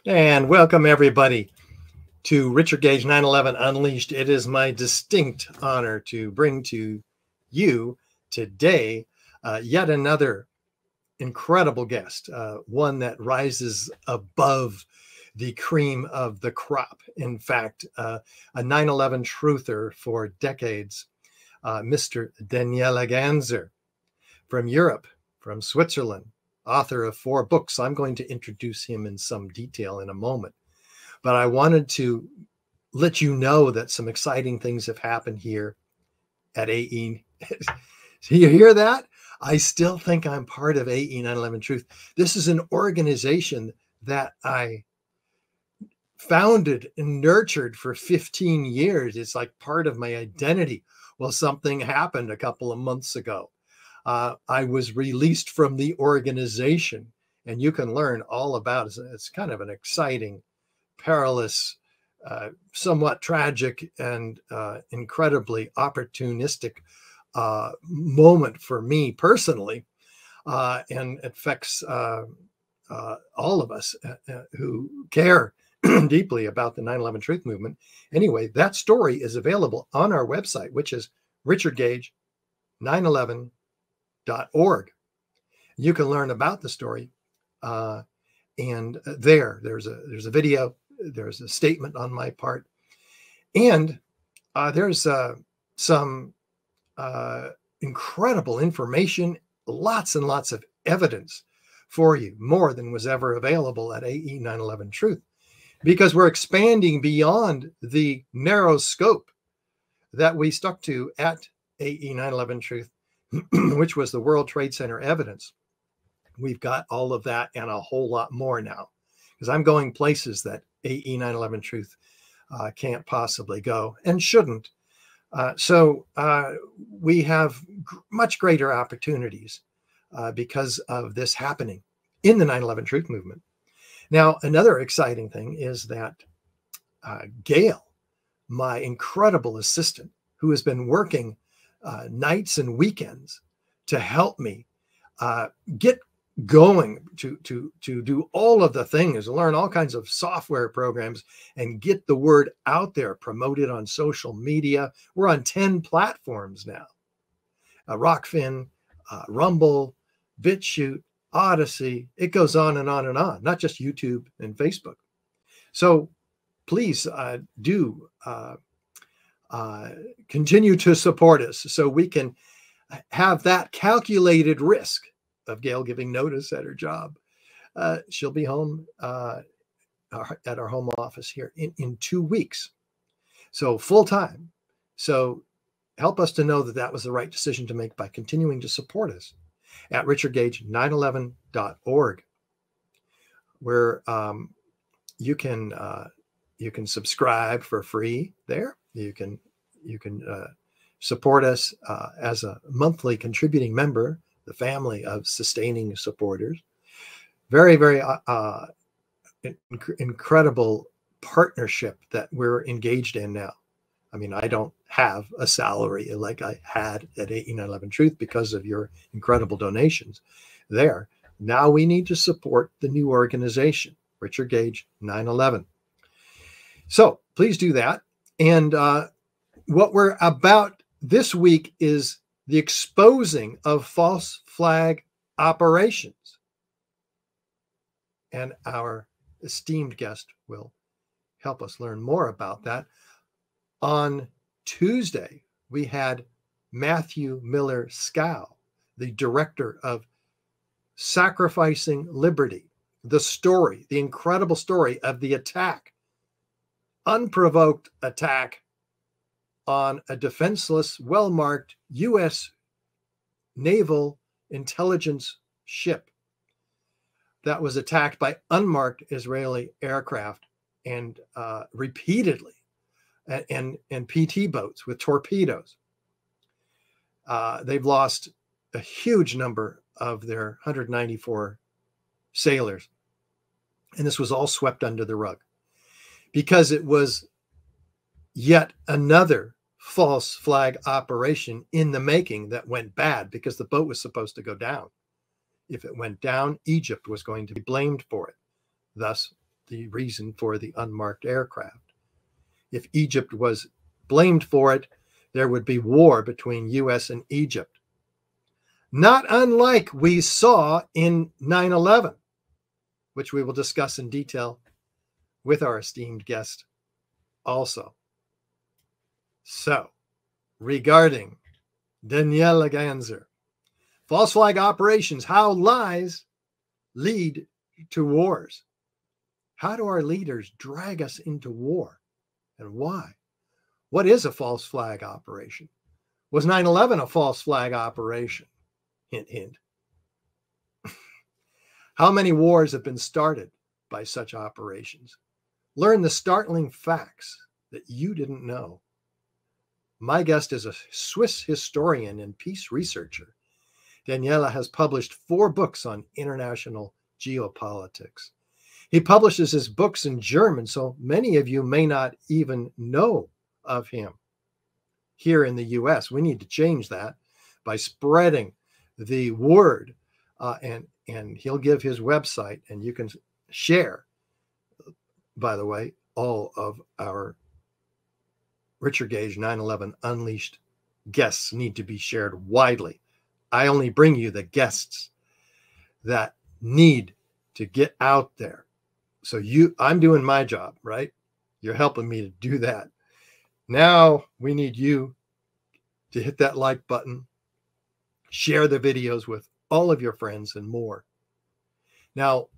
And welcome everybody to Richard Gage 9/11 Unleashed. It is my distinct honor to bring to you today yet another incredible guest, one that rises above the cream of the crop. In fact, a 9/11 truther for decades, Mr. Daniele Ganser from Europe, from Switzerland, author of 4 books. I'm going to introduce him in some detail in a moment. But I wanted to let you know that some exciting things have happened here at AE. Do you hear that? I still think I'm part of AE 9/11 Truth. This is an organization that I founded and nurtured for 15 years. It's like part of my identity. Well, something happened a couple of months ago. I was released from the organization, and you can learn all about it. It's kind of an exciting, perilous, somewhat tragic, and incredibly opportunistic moment for me personally, and it affects all of us who care deeply about the 9/11 Truth Movement. Anyway, that story is available on our website, which is richardgage911.org. You can learn about the story, and there's a video, there's a statement on my part, and there's some incredible information, lots and lots of evidence for you, more than was ever available at AE 9/11 Truth, because we're expanding beyond the narrow scope that we stuck to at AE 9/11 Truth, which was the World Trade Center evidence. We've got all of that and a whole lot more now, because I'm going places that AE 9/11 Truth can't possibly go and shouldn't. So we have much greater opportunities because of this happening in the 9/11 Truth Movement. Now, another exciting thing is that Gail, my incredible assistant, who has been working nights and weekends to help me get going, to do all of the things, learn all kinds of software programs and get the word out there, promote it on social media. We're on 10 platforms now: Rockfin, Rumble, BitChute, Odyssey. It goes on and on and on, not just YouTube and Facebook. So please do continue to support us so we can have that calculated risk of Gail giving notice at her job. She'll be home at our home office here in 2 weeks. So full time. So help us to know that that was the right decision to make by continuing to support us at richardgage911.org, where you can subscribe for free there. You can support us as a monthly contributing member, the family of sustaining supporters. Very, very incredible partnership that we're engaged in now. I mean, I don't have a salary like I had at AE 9/11 Truth because of your incredible donations there. Now we need to support the new organization, Richard Gage 9/11. So please do that. And what we're about this week is the exposing of false flag operations. And our esteemed guest will help us learn more about that. On Tuesday, we had Matthew Miller Scow, the director of Sacrificing Liberty, the story, the incredible story of the attack, unprovoked attack on a defenseless, well-marked U.S. naval intelligence ship that was attacked by unmarked Israeli aircraft and repeatedly, and PT boats with torpedoes. They've lost a huge number of their 194 sailors. And this was all swept under the rug because it was yet another false flag operation in the making that went bad, because the boat was supposed to go down. If it went down, Egypt was going to be blamed for it. Thus, the reason for the unmarked aircraft. If Egypt was blamed for it, there would be war between US and Egypt. Not unlike we saw in 9/11, which we will discuss in detail with our esteemed guest also. So, regarding Daniele Ganser, false flag operations, how lies lead to wars. How do our leaders drag us into war, and why? What is a false flag operation? Was 9/11 a false flag operation? Hint, hint. How many wars have been started by such operations? Learn the startling facts that you didn't know. My guest is a Swiss historian and peace researcher. Daniele has published 4 books on international geopolitics. He publishes his books in German, so many of you may not even know of him. Here in the US, we need to change that by spreading the word, and he'll give his website, and you can share, by the way, all of our Richard Gage 9/11 Unleashed guests need to be shared widely. I only bring you the guests that need to get out there. So I'm doing my job, right? You're helping me to do that. Now we need you to hit that like button, share the videos with all of your friends and more. Now,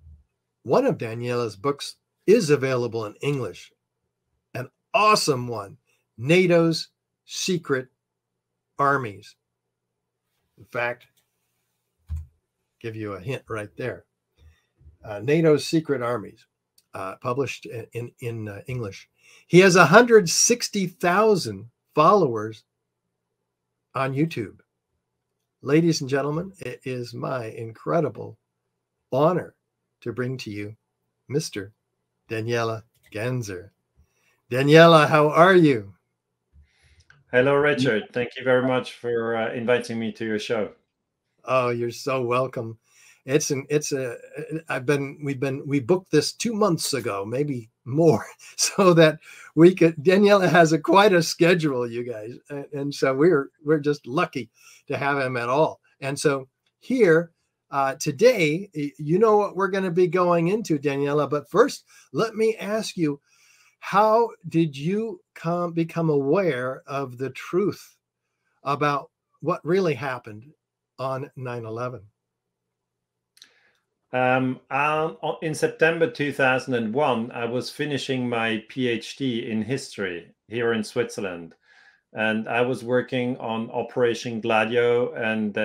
one of Daniele's books is available in English, an awesome one, NATO's Secret Armies. In fact, give you a hint right there. NATO's Secret Armies, published in English. He has 160,000 followers on YouTube. Ladies and gentlemen, it is my incredible honor to bring to you Mr. Daniele Ganser. Daniele, how are you? Hello, Richard. Thank you very much for inviting me to your show. Oh, you're so welcome. We booked this 2 months ago, maybe more, so that we could. Daniele has quite a schedule, you guys, and so we're just lucky to have him at all. And so here today, you know what we're going to be going into, Daniele. But first, let me ask you, how did you become aware of the truth about what really happened on 9/11? In September 2001, I was finishing my PhD in history here in Switzerland, and I was working on Operation Gladio and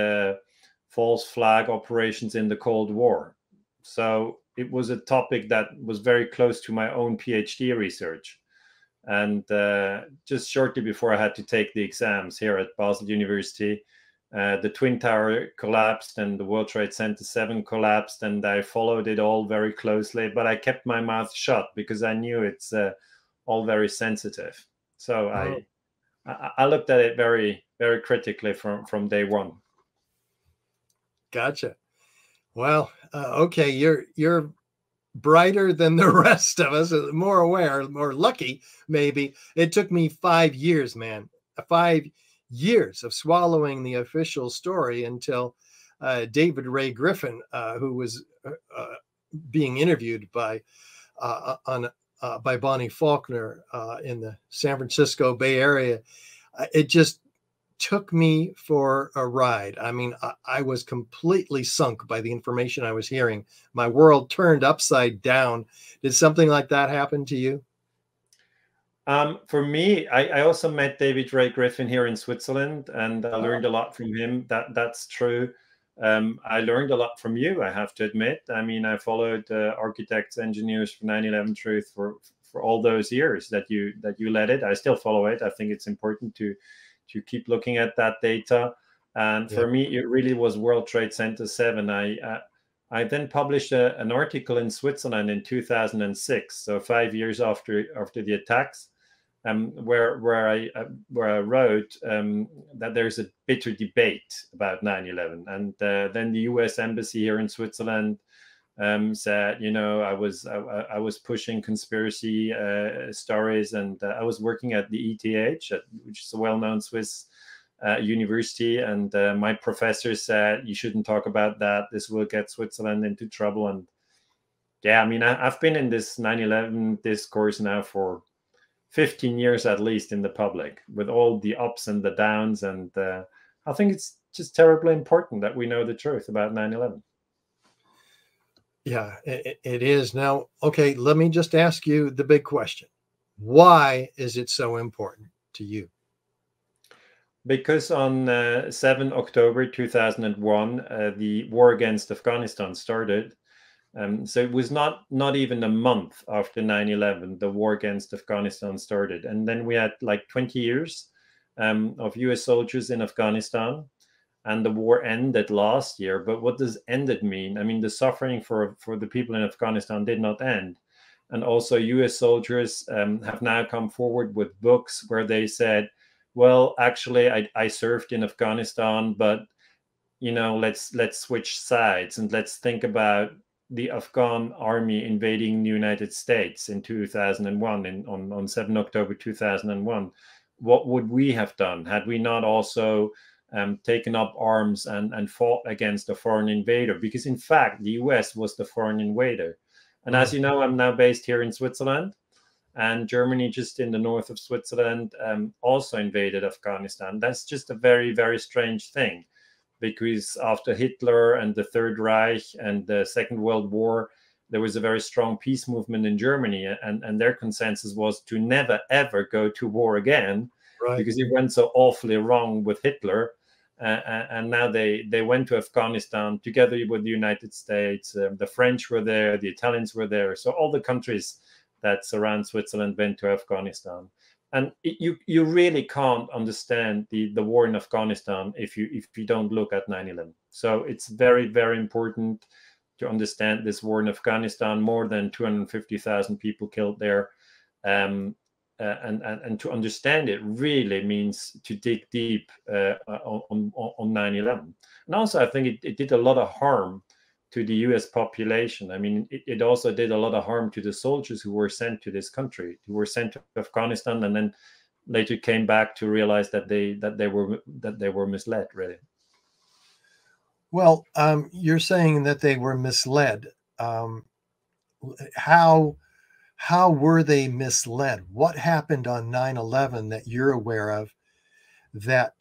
false flag operations in the Cold War. So it was a topic that was very close to my own PhD research. And just shortly before I had to take the exams here at Basel University, the Twin Tower collapsed and the World Trade Center 7 collapsed, and I followed it all very closely, but I kept my mouth shut because I knew it's all very sensitive. So I looked at it very, very critically from day one. Gotcha. Well, okay, you're brighter than the rest of us, more aware, more lucky, maybe. It took me 5 years, man. 5 years of swallowing the official story until David Ray Griffin, who was being interviewed by Bonnie Faulkner in the San Francisco Bay Area, it just took me for a ride. I mean, I was completely sunk by the information I was hearing. My world turned upside down. Did something like that happen to you? For me, I also met David Ray Griffin here in Switzerland, and I learned a lot from him. That's true. I learned a lot from you, I have to admit. I mean, I followed architects, engineers for 9/11 Truth for all those years that you led it. I still follow it. I think it's important to keep looking at that data. And for me, it really was World Trade Center 7. I then published an article in Switzerland in 2006, so 5 years after the attacks, where I wrote that there's a bitter debate about 9/11, and then the U.S. Embassy here in Switzerland said, I was pushing conspiracy stories, and I was working at the ETH, which is a well-known Swiss university, and my professor said, you shouldn't talk about that. This will get Switzerland into trouble. And yeah, I mean, I've been in this 9/11 discourse now for 15 years at least in the public, with all the ups and the downs. And I think it's just terribly important that we know the truth about 9/11. Yeah, it is. Now, okay, let me just ask you the big question. Why is it so important to you? Because on 7 October 2001, the war against Afghanistan started. So it was not even a month after 9/11, the war against Afghanistan started. And then we had like 20 years of US soldiers in Afghanistan, and the war ended last year. But what does ended mean? I mean, the suffering for the people in Afghanistan did not end. And also US soldiers have now come forward with books where they said, well, actually, I served in Afghanistan, but, let's switch sides and let's think about the Afghan army invading the United States in 2001, on 7 October 2001. What would we have done had we not also taken up arms and fought against a foreign invader? Because in fact, the US was the foreign invader. And as you know, I'm now based here in Switzerland, and Germany, just in the north of Switzerland, also invaded Afghanistan. That's just a very, very strange thing, because after Hitler and the Third Reich and the Second World War, there was a very strong peace movement in Germany, and their consensus was to never, ever go to war again, Right. because it went so awfully wrong with Hitler. And now they went to Afghanistan together with the United States. The French were there, the Italians were there. So all the countries that surround Switzerland went to Afghanistan. And you really can't understand the war in Afghanistan if you don't look at 9/11. So it's very, very important to understand this war in Afghanistan. More than 250,000 people killed there. And to understand it really means to dig deep on 9/11. And also, I think it did a lot of harm to the US population. I mean, it also did a lot of harm to the soldiers who were sent to this country, who were sent to Afghanistan, and then later came back to realize that they were misled, really. Well, you're saying that they were misled. How were they misled? What happened on 9/11 that you're aware of that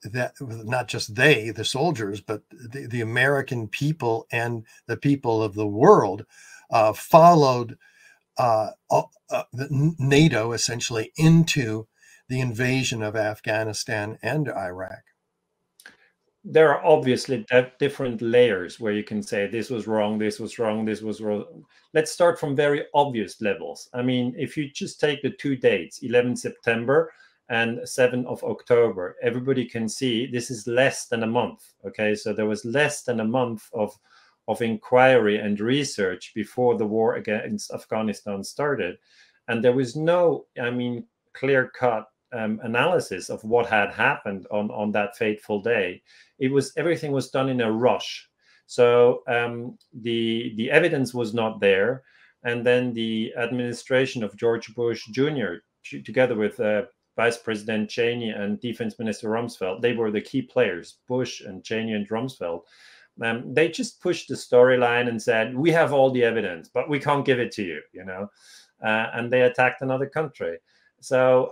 that not just the soldiers, but the American people and the people of the world followed NATO essentially into the invasion of Afghanistan and Iraq? There are obviously different layers where you can say this was wrong, this was wrong, this was wrong. Let's start from very obvious levels. I mean, if you just take the two dates, 11 September and 7 of October, everybody can see this is less than a month. Okay, so there was less than a month of inquiry and research before the war against Afghanistan started. And there was no, clear-cut analysis of what had happened on that fateful day. Everything was done in a rush. So the evidence was not there. And then the administration of George Bush Jr., together with Vice President Cheney and Defense Minister Rumsfeld, they were the key players, Bush and Cheney and Rumsfeld. They just pushed the storyline and said, we have all the evidence, but we can't give it to you, and they attacked another country. So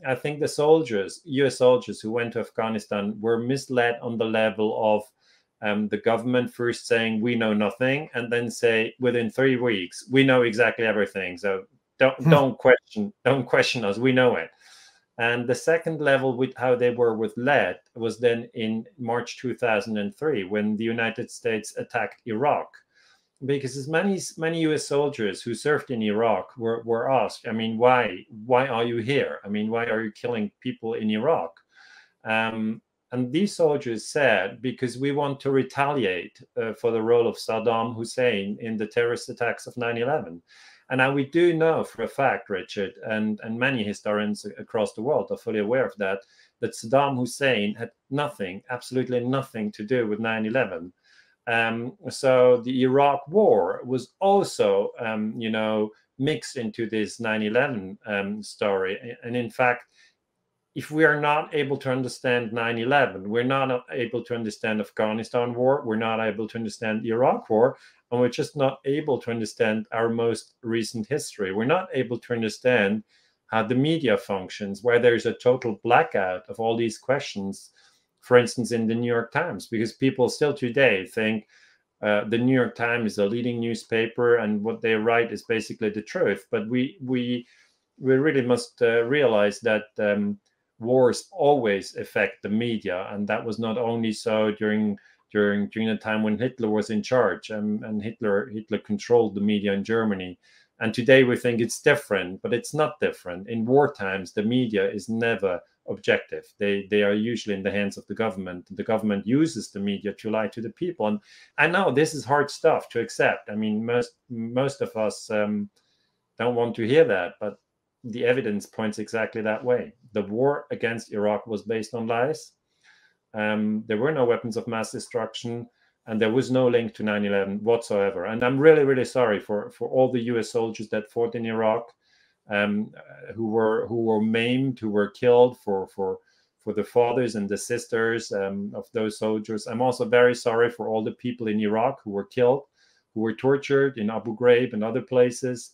I think the soldiers, US soldiers who went to Afghanistan, were misled on the level of the government first saying, we know nothing, and then say within 3 weeks, we know exactly everything. So don't question us, we know it. And the second level with how they were led was then in March 2003, when the United States attacked Iraq. Because as many US soldiers who served in Iraq were asked, why are you here? Why are you killing people in Iraq? And these soldiers said, because we want to retaliate for the role of Saddam Hussein in the terrorist attacks of 9/11. And now we do know for a fact, Richard, and many historians across the world are fully aware of that Saddam Hussein had nothing, absolutely nothing to do with 9/11. So the Iraq War was also, mixed into this 9/11 story. And in fact, if we are not able to understand 9/11, we're not able to understand Afghanistan war, we're not able to understand the Iraq war, and we're just not able to understand our most recent history. We're not able to understand how the media functions, where there's a total blackout of all these questions, for instance, in the New York Times, because people still today think the New York Times is a leading newspaper and what they write is basically the truth. But we really must realize that wars always affect the media, and that was not only so during the time when Hitler was in charge, and Hitler controlled the media in Germany. And today we think it's different, but it's not different. In war times, the media is never objective. They are usually in the hands of the government. The government uses the media to lie to the people. And I know this is hard stuff to accept. I mean, most of us don't want to hear that, but the evidence points exactly that way. The war against Iraq was based on lies. There were no weapons of mass destruction, and there was no link to 9/11 whatsoever. And I'm really, really sorry for all the US soldiers that fought in Iraq, who were maimed, who were killed, for the fathers and the sisters of those soldiers. I'm also very sorry for all the people in Iraq who were killed, who were tortured in Abu Ghraib and other places.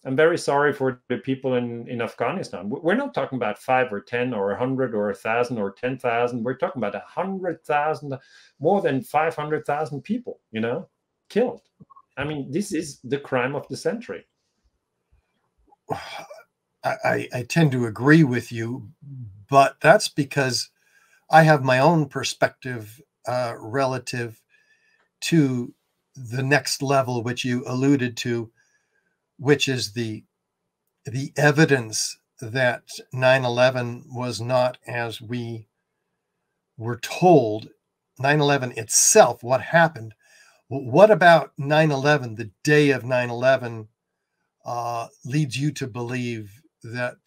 I'm very sorry for the people in Afghanistan. We're not talking about 5 or 10 or 100 or 1,000 or 10,000. We're talking about 100,000, more than 500,000 people, killed. I mean, this is the crime of the century. I tend to agree with you, but that's because I have my own perspective relative to the next level, which you alluded to, which is the evidence that 9/11 was not as we were told. 9/11 itself, what happened? What about 9/11, the day of 9/11, leads you to believe that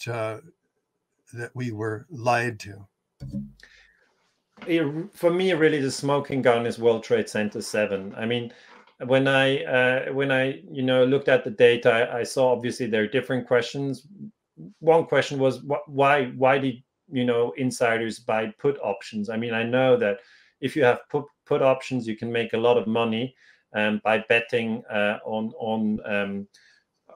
that we were lied to? For me, really, the smoking gun is World Trade Center 7. I mean, when I looked at the data, I saw obviously there are different questions. One question was why did insiders buy put options? I mean, I know that if you have put options, you can make a lot of money by betting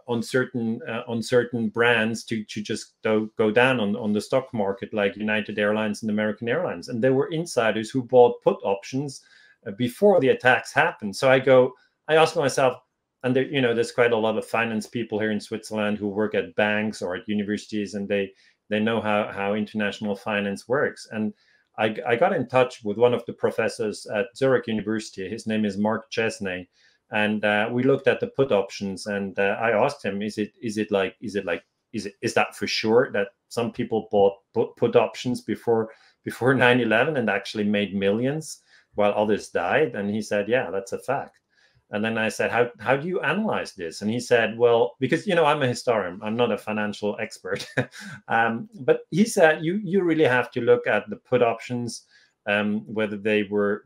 on certain brands to just go down on the stock market, like United Airlines and American Airlines. And there were insiders who bought put options before the attacks happened. So I asked myself, and there's quite a lot of finance people here in Switzerland who work at banks or at universities, and they know how international finance works. And I got in touch with one of the professors at Zurich University. His name is Mark Chesney. And we looked at the put options, and I asked him, is that for sure that some people bought put options before 9/11 and actually made millions while others died? And he said, yeah, that's a fact. And then I said, how do you analyze this? And he said, well, because I'm a historian, I'm not a financial expert, but he said you really have to look at the put options, whether they were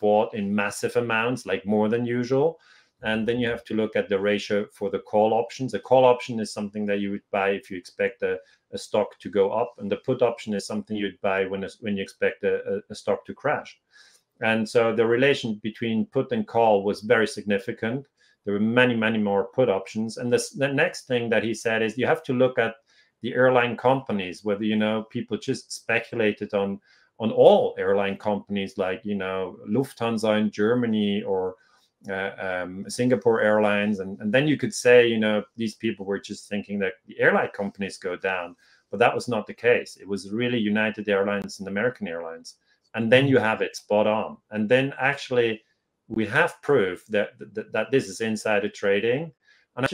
bought in massive amounts, like more than usual. And then you have to look at the ratio for the call options. A call option is something that you would buy if you expect a stock to go up, and the put option is something you'd buy when you expect a stock to crash. And so the relation between put and call was very significant. There were many, many more put options. And the next thing that he said is you have to look at the airline companies, whether people just speculated on all airline companies, like Lufthansa in Germany or Singapore Airlines, and then you could say these people were just thinking that the airline companies go down, but that was not the case. It was really United Airlines and American Airlines, and then you have it spot on. And then actually we have proof that this is insider trading, and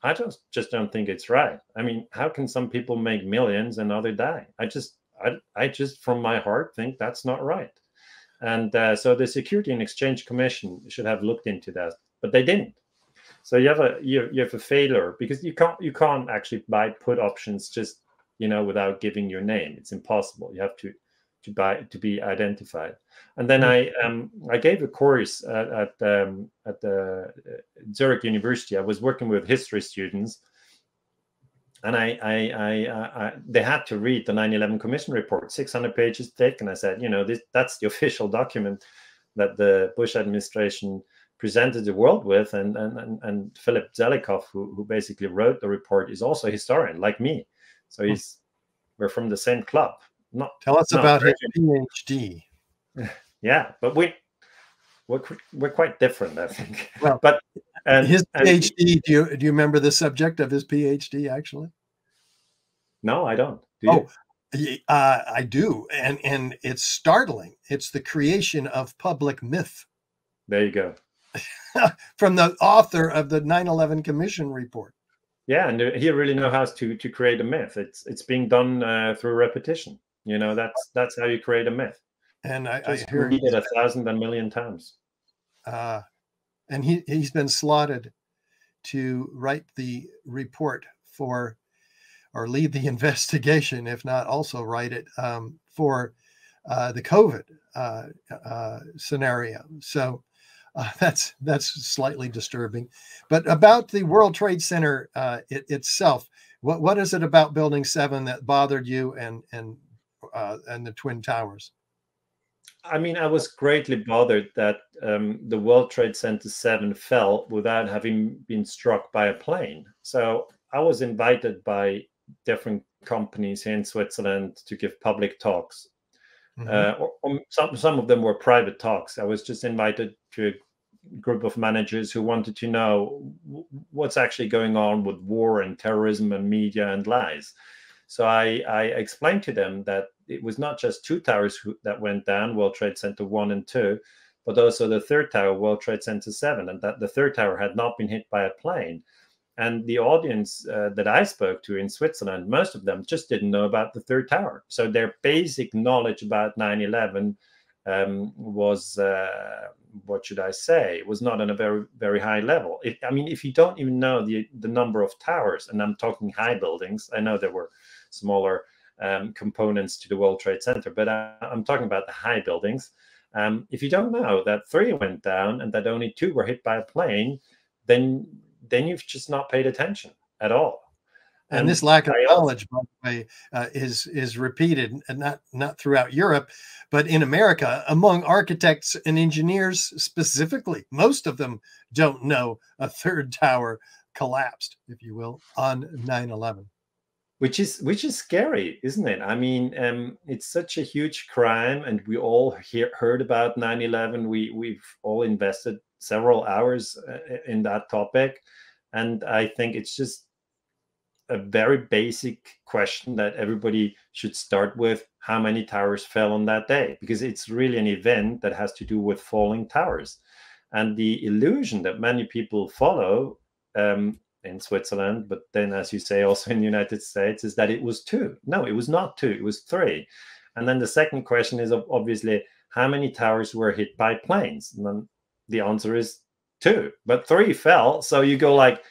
I just don't think it's right. I mean, how can some people make millions and others die? I just from my heart think that's not right. And so the Security and Exchange Commission should have looked into that, but they didn't. So you have a failure, because you can't actually buy put options just without giving your name. It's impossible. You have to to be identified. And then I gave a course at the Zurich University. I was working with history students, and they had to read the 9/11 Commission report, 600 pages thick. And I said, that's the official document that the Bush administration presented the world with. And Philip Zelikow, who basically wrote the report, is also a historian like me. So we're from the same club. Tell us about his PhD. Yeah, but we're quite different, I think. Well, but his PhD. Do you remember the subject of his PhD? Actually, no, I don't. Do you? I do, and it's startling. It's the creation of public myth. There you go. From the author of the 9/11 Commission report. Yeah, and he really knows how to create a myth. It's being done through repetition. That's how you create a myth. And I hear read it 1,000 and million times. And he's been slotted to write the report for, or lead the investigation, if not also write it for the COVID scenario. So that's slightly disturbing. But about the World Trade Center itself, what is it about Building 7 that bothered you and the Twin Towers? I mean, I was greatly bothered that the World Trade Center 7 fell without having been struck by a plane. So I was invited by different companies here in Switzerland to give public talks. Some of them were private talks. I was just invited to a group of managers who wanted to know what's actually going on with war and terrorism and media and lies. So I explained to them that it was not just two towers that went down, World Trade Center 1 and 2, but also the third tower, World Trade Center 7, and that the third tower had not been hit by a plane. And the audience that I spoke to in Switzerland, most of them just didn't know about the third tower. So their basic knowledge about 9/11 was, what should I say, was not on a very, very high level. If you don't even know the number of towers, and I'm talking high buildings, I know there were smaller components to the World Trade Center, but I'm talking about the high buildings. If you don't know that 3 went down and that only 2 were hit by a plane, then you've just not paid attention at all. And this lack of knowledge, by the way, is repeated, and not throughout Europe, but in America, among architects and engineers specifically. Most of them don't know a third tower collapsed, if you will, on 9/11. Which is scary, isn't it? I mean, it's such a huge crime, and we all heard about 9/11. We've all invested several hours in that topic, and I think it's just a very basic question that everybody should start with: how many towers fell on that day? Because it's really an event that has to do with falling towers, and the illusion that many people follow in Switzerland, but then, as you say, also in the United States, is that it was 2. No, it was not 2, it was 3. And then the second question is obviously, how many towers were hit by planes? And then the answer is 2, but 3 fell. So you go like,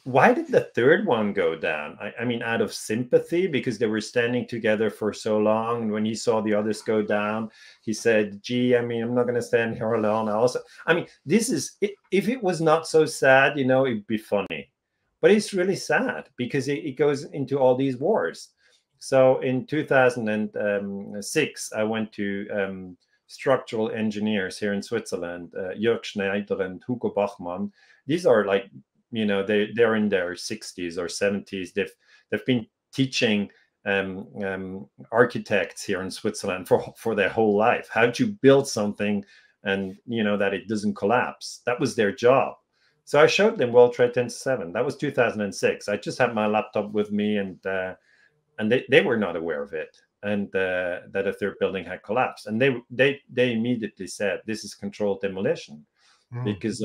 why did the third one go down? I mean, out of sympathy, because they were standing together for so long. And when he saw the others go down, he said, gee, I'm not going to stand here alone. This is, if it was not so sad, it'd be funny. But it's really sad because it goes into all these wars. So in 2006, I went to structural engineers here in Switzerland, Jörg Schneider and Hugo Bachmann. These are like, they're in their 60s or 70s. They've been teaching architects here in Switzerland for their whole life how to build something and that it doesn't collapse. That was their job. So I showed them World Trade Center 7. That was 2006. I just had my laptop with me, and they were not aware of it, and that a third building had collapsed. And they immediately said this is controlled demolition. Because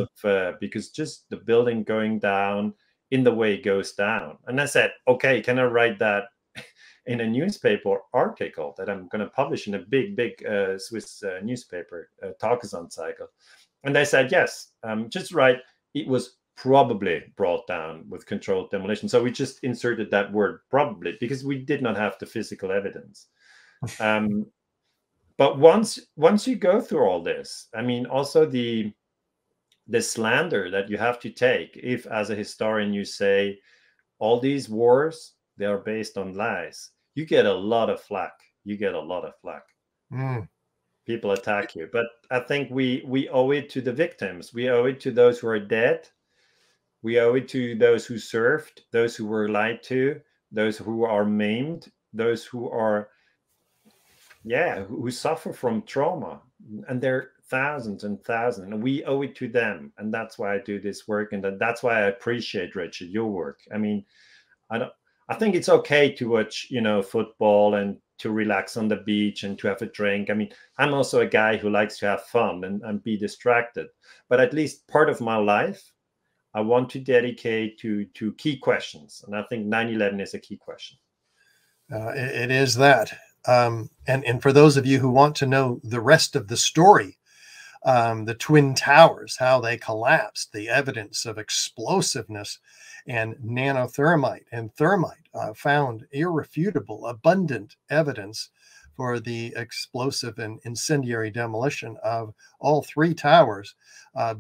just the building going down in the way it goes down. And I said, okay, can I write that in a newspaper article that I'm going to publish in a big Swiss newspaper, Tagesanzeiger? And they said, yes, just write, it was probably brought down with controlled demolition. So we just inserted that word probably because we did not have the physical evidence. But once you go through all this, I mean, also the slander that you have to take, if as a historian you say all these wars, they are based on lies, you get a lot of flack. You get a lot of flack. Mm. People attack you. But I think we owe it to the victims. We owe it to those who are dead. We owe it to those who served, those who were lied to, those who are maimed, those who are, who suffer from trauma. And there are thousands and thousands. And we owe it to them. And that's why I do this work. And that's why I appreciate, Richard, your work. I mean, I think it's okay to watch, football and to relax on the beach and to have a drink. I mean, I'm also a guy who likes to have fun and be distracted. But at least part of my life, I want to dedicate to key questions. And I think 9/11 is a key question. It is that. And for those of you who want to know the rest of the story, the Twin Towers, how they collapsed, the evidence of explosiveness and nanothermite and thermite, found irrefutable, abundant evidence for the explosive and incendiary demolition of all three towers.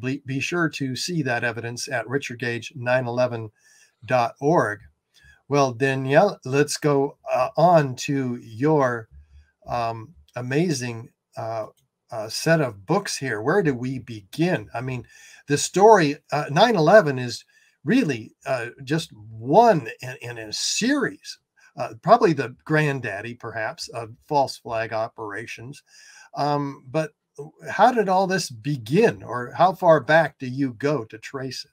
Be sure to see that evidence at richardgage911.org. Well, Daniele, let's go on to your amazing set of books here. Where do we begin? I mean, the story 9/11 is really just one in a series, probably the granddaddy, perhaps, of false flag operations. But how did all this begin, or how far back do you go to trace it?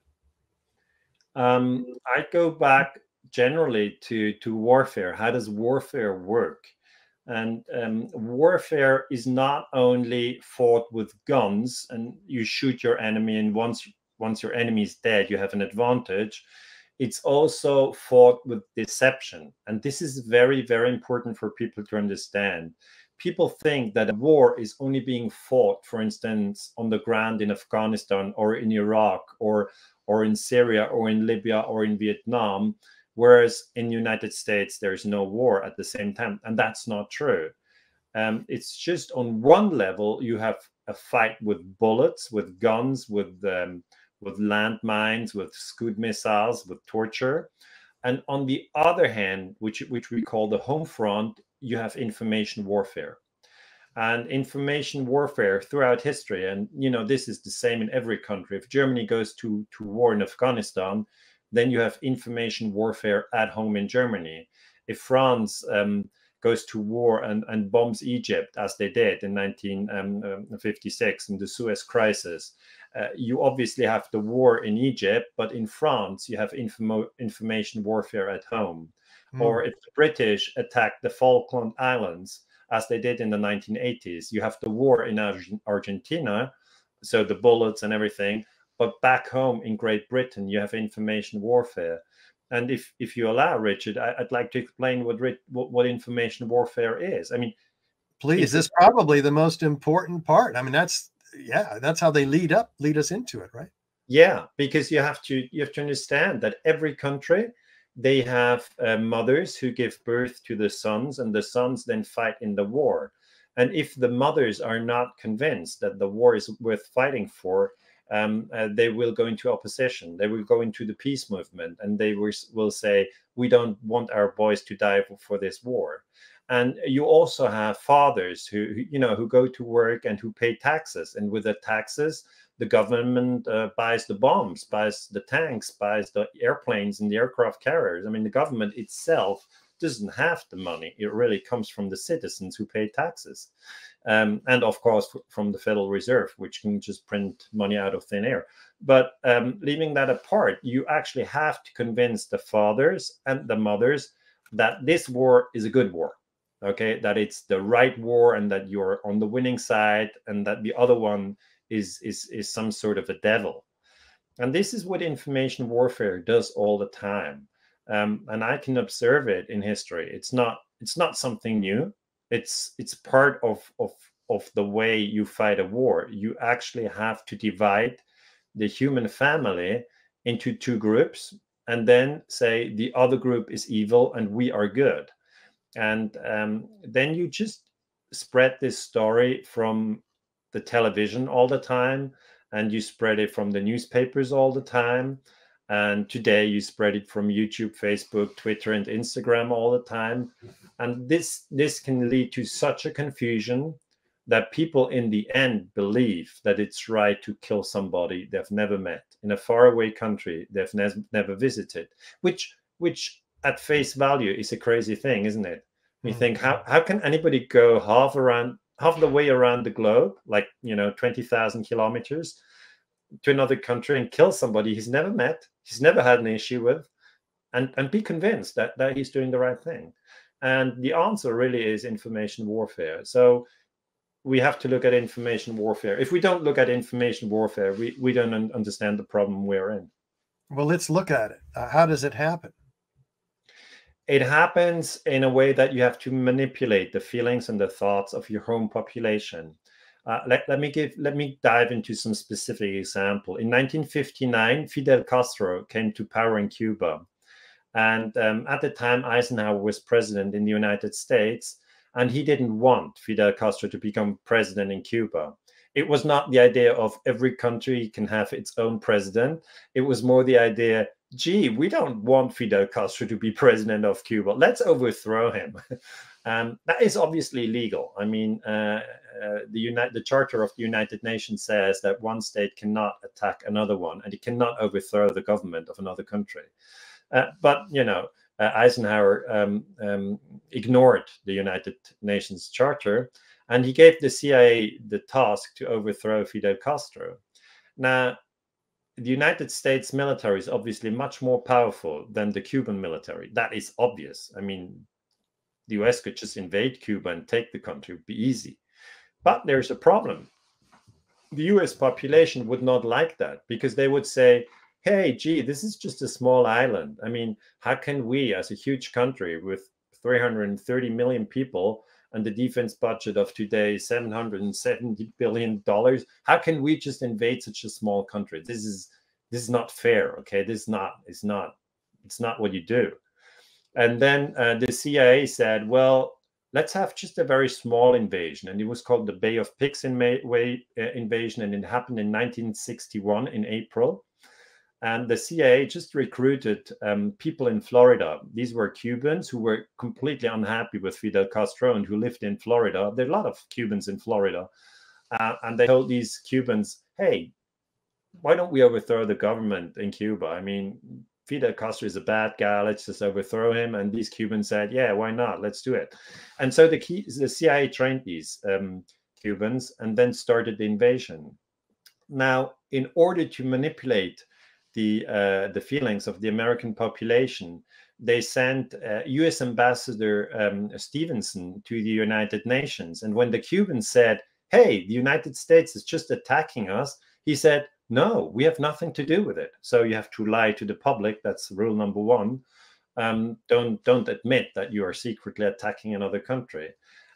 I go back generally to warfare. How does warfare work? And warfare is not only fought with guns and you shoot your enemy, and once your enemy is dead, you have an advantage. It's also fought with deception. And this is very, very important for people to understand. People think that a war is only being fought, for instance, on the ground in Afghanistan or in Iraq or in Syria or in Libya or in Vietnam, whereas in the United States, there's no war at the same time. And that's not true. It's just on one level, you have a fight with bullets, with guns, with landmines, with Scud missiles, with torture. And on the other hand, which we call the home front, you have information warfare. And information warfare throughout history, and this is the same in every country. If Germany goes to war in Afghanistan, then you have information warfare at home in Germany. If France goes to war and bombs Egypt, as they did in 1956 in the Suez Crisis, you obviously have the war in Egypt, but in France, you have information warfare at home. Or if the British attack the Falkland Islands, as they did in the 1980s, you have the war in Argentina, so the bullets and everything. But back home in Great Britain, you have information warfare. And if you allow, Richard, I'd like to explain what information warfare is. I mean, please, this is probably the most important part. I mean, that's how they lead us into it, right? Yeah, because you have to understand that every country, they have mothers who give birth to the sons, and the sons then fight in the war. And if the mothers are not convinced that the war is worth fighting for, they will go into opposition. They will go into the peace movement, and they will say, we don't want our boys to die for this war. And you also have fathers who go to work and who pay taxes. And with the taxes, the government buys the bombs, buys the tanks, buys the airplanes and the aircraft carriers. I mean, the government itself doesn't have the money. It really comes from the citizens who pay taxes. And of course, from the Federal Reserve, which can just print money out of thin air. But leaving that apart, you actually have to convince the fathers and the mothers that this war is a good war. Okay, that it's the right war and that you're on the winning side, and that the other one is some sort of a devil. And this is what information warfare does all the time. And I can observe it in history. It's not something new. It's part of the way you fight a war. You actually have to divide the human family into two groups, and then say the other group is evil and we are good. And then you just spread this story from the television all the time, and you spread it from the newspapers all the time. And today you spread it from YouTube, Facebook, Twitter, and Instagram all the time. And this can lead to such a confusion that people in the end believe that it's right to kill somebody they've never met in a faraway country they've never visited, which at face value is a crazy thing, isn't it? You think, how can anybody go half the way around the globe, like 20,000 kilometers, to another country and kill somebody he's never met, he's never had an issue with, and be convinced that he's doing the right thing? And the answer really is information warfare. So we have to look at information warfare. If we don't look at information warfare, we don't understand the problem we're in. Well, let's look at it. How does it happen? It happens in a way that you have to manipulate the feelings and the thoughts of your home population. Let me dive into some specific example. In 1959, Fidel Castro came to power in Cuba. And at the time, Eisenhower was president in the United States, and he didn't want Fidel Castro to become president in Cuba. It was not the idea of every country can have its own president. It was more the idea, gee, we don't want Fidel Castro to be president of Cuba. Let's overthrow him. That is obviously legal. I mean, the Charter of the United Nations says that one state cannot attack another one, and it cannot overthrow the government of another country. But Eisenhower ignored the United Nations Charter, and he gave the CIA the task to overthrow Fidel Castro. Now, the United States military is obviously much more powerful than the Cuban military. That is obvious. I mean, the US could just invade Cuba and take the country. It would be easy. But there's a problem. The US population would not like that, because they would say, hey, gee, this is just a small island. I mean, how can we, as a huge country with 330 million people and the defense budget of today, $770 billion, how can we just invade such a small country? This is not fair, okay? It's not what you do. And then the CIA said, well, let's have just a very small invasion. And it was called the Bay of Pigs invasion, and it happened in 1961 in April. And the CIA just recruited people in Florida. These were Cubans who were completely unhappy with Fidel Castro and who lived in Florida. There are a lot of Cubans in Florida. And they told these Cubans, hey, why don't we overthrow the government in Cuba? I mean, Fidel Castro is a bad guy. Let's just overthrow him. And these Cubans said, yeah, why not? Let's do it. And so the CIA trained these Cubans and then started the invasion. Now, in order to manipulate the feelings of the American population, they sent U.S. Ambassador Stevenson to the United Nations. And when the Cubans said, hey, the United States is just attacking us, he said, no, we have nothing to do with it. So you have to lie to the public. That's rule number one. Don't admit that you are secretly attacking another country.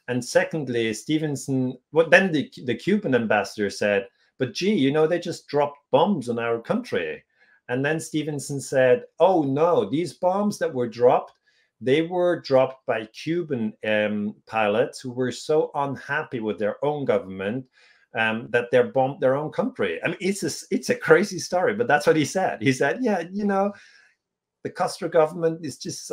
And secondly, Stevenson, then the Cuban ambassador said, but gee, they just dropped bombs on our country. And then Stevenson said, oh, no, these bombs that were dropped, they were dropped by Cuban pilots who were so unhappy with their own government that they bombed their own country. I mean, it's a crazy story, but that's what he said. He said, yeah, the Castro government is just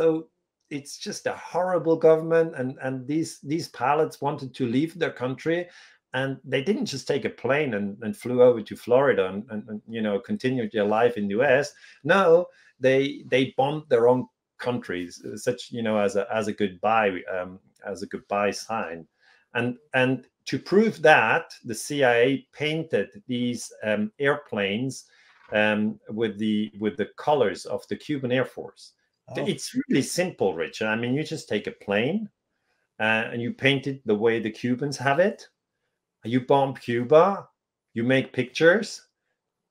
it's just a horrible government. And these pilots wanted to leave their country. And they didn't just take a plane and flew over to Florida and continued their life in the US. No, they bombed their own countries, such as a goodbye sign. And to prove that, the CIA painted these airplanes with the colors of the Cuban Air Force. Oh. It's really simple, Richard. I mean, you just take a plane and you paint it the way the Cubans have it. You bomb Cuba, you make pictures,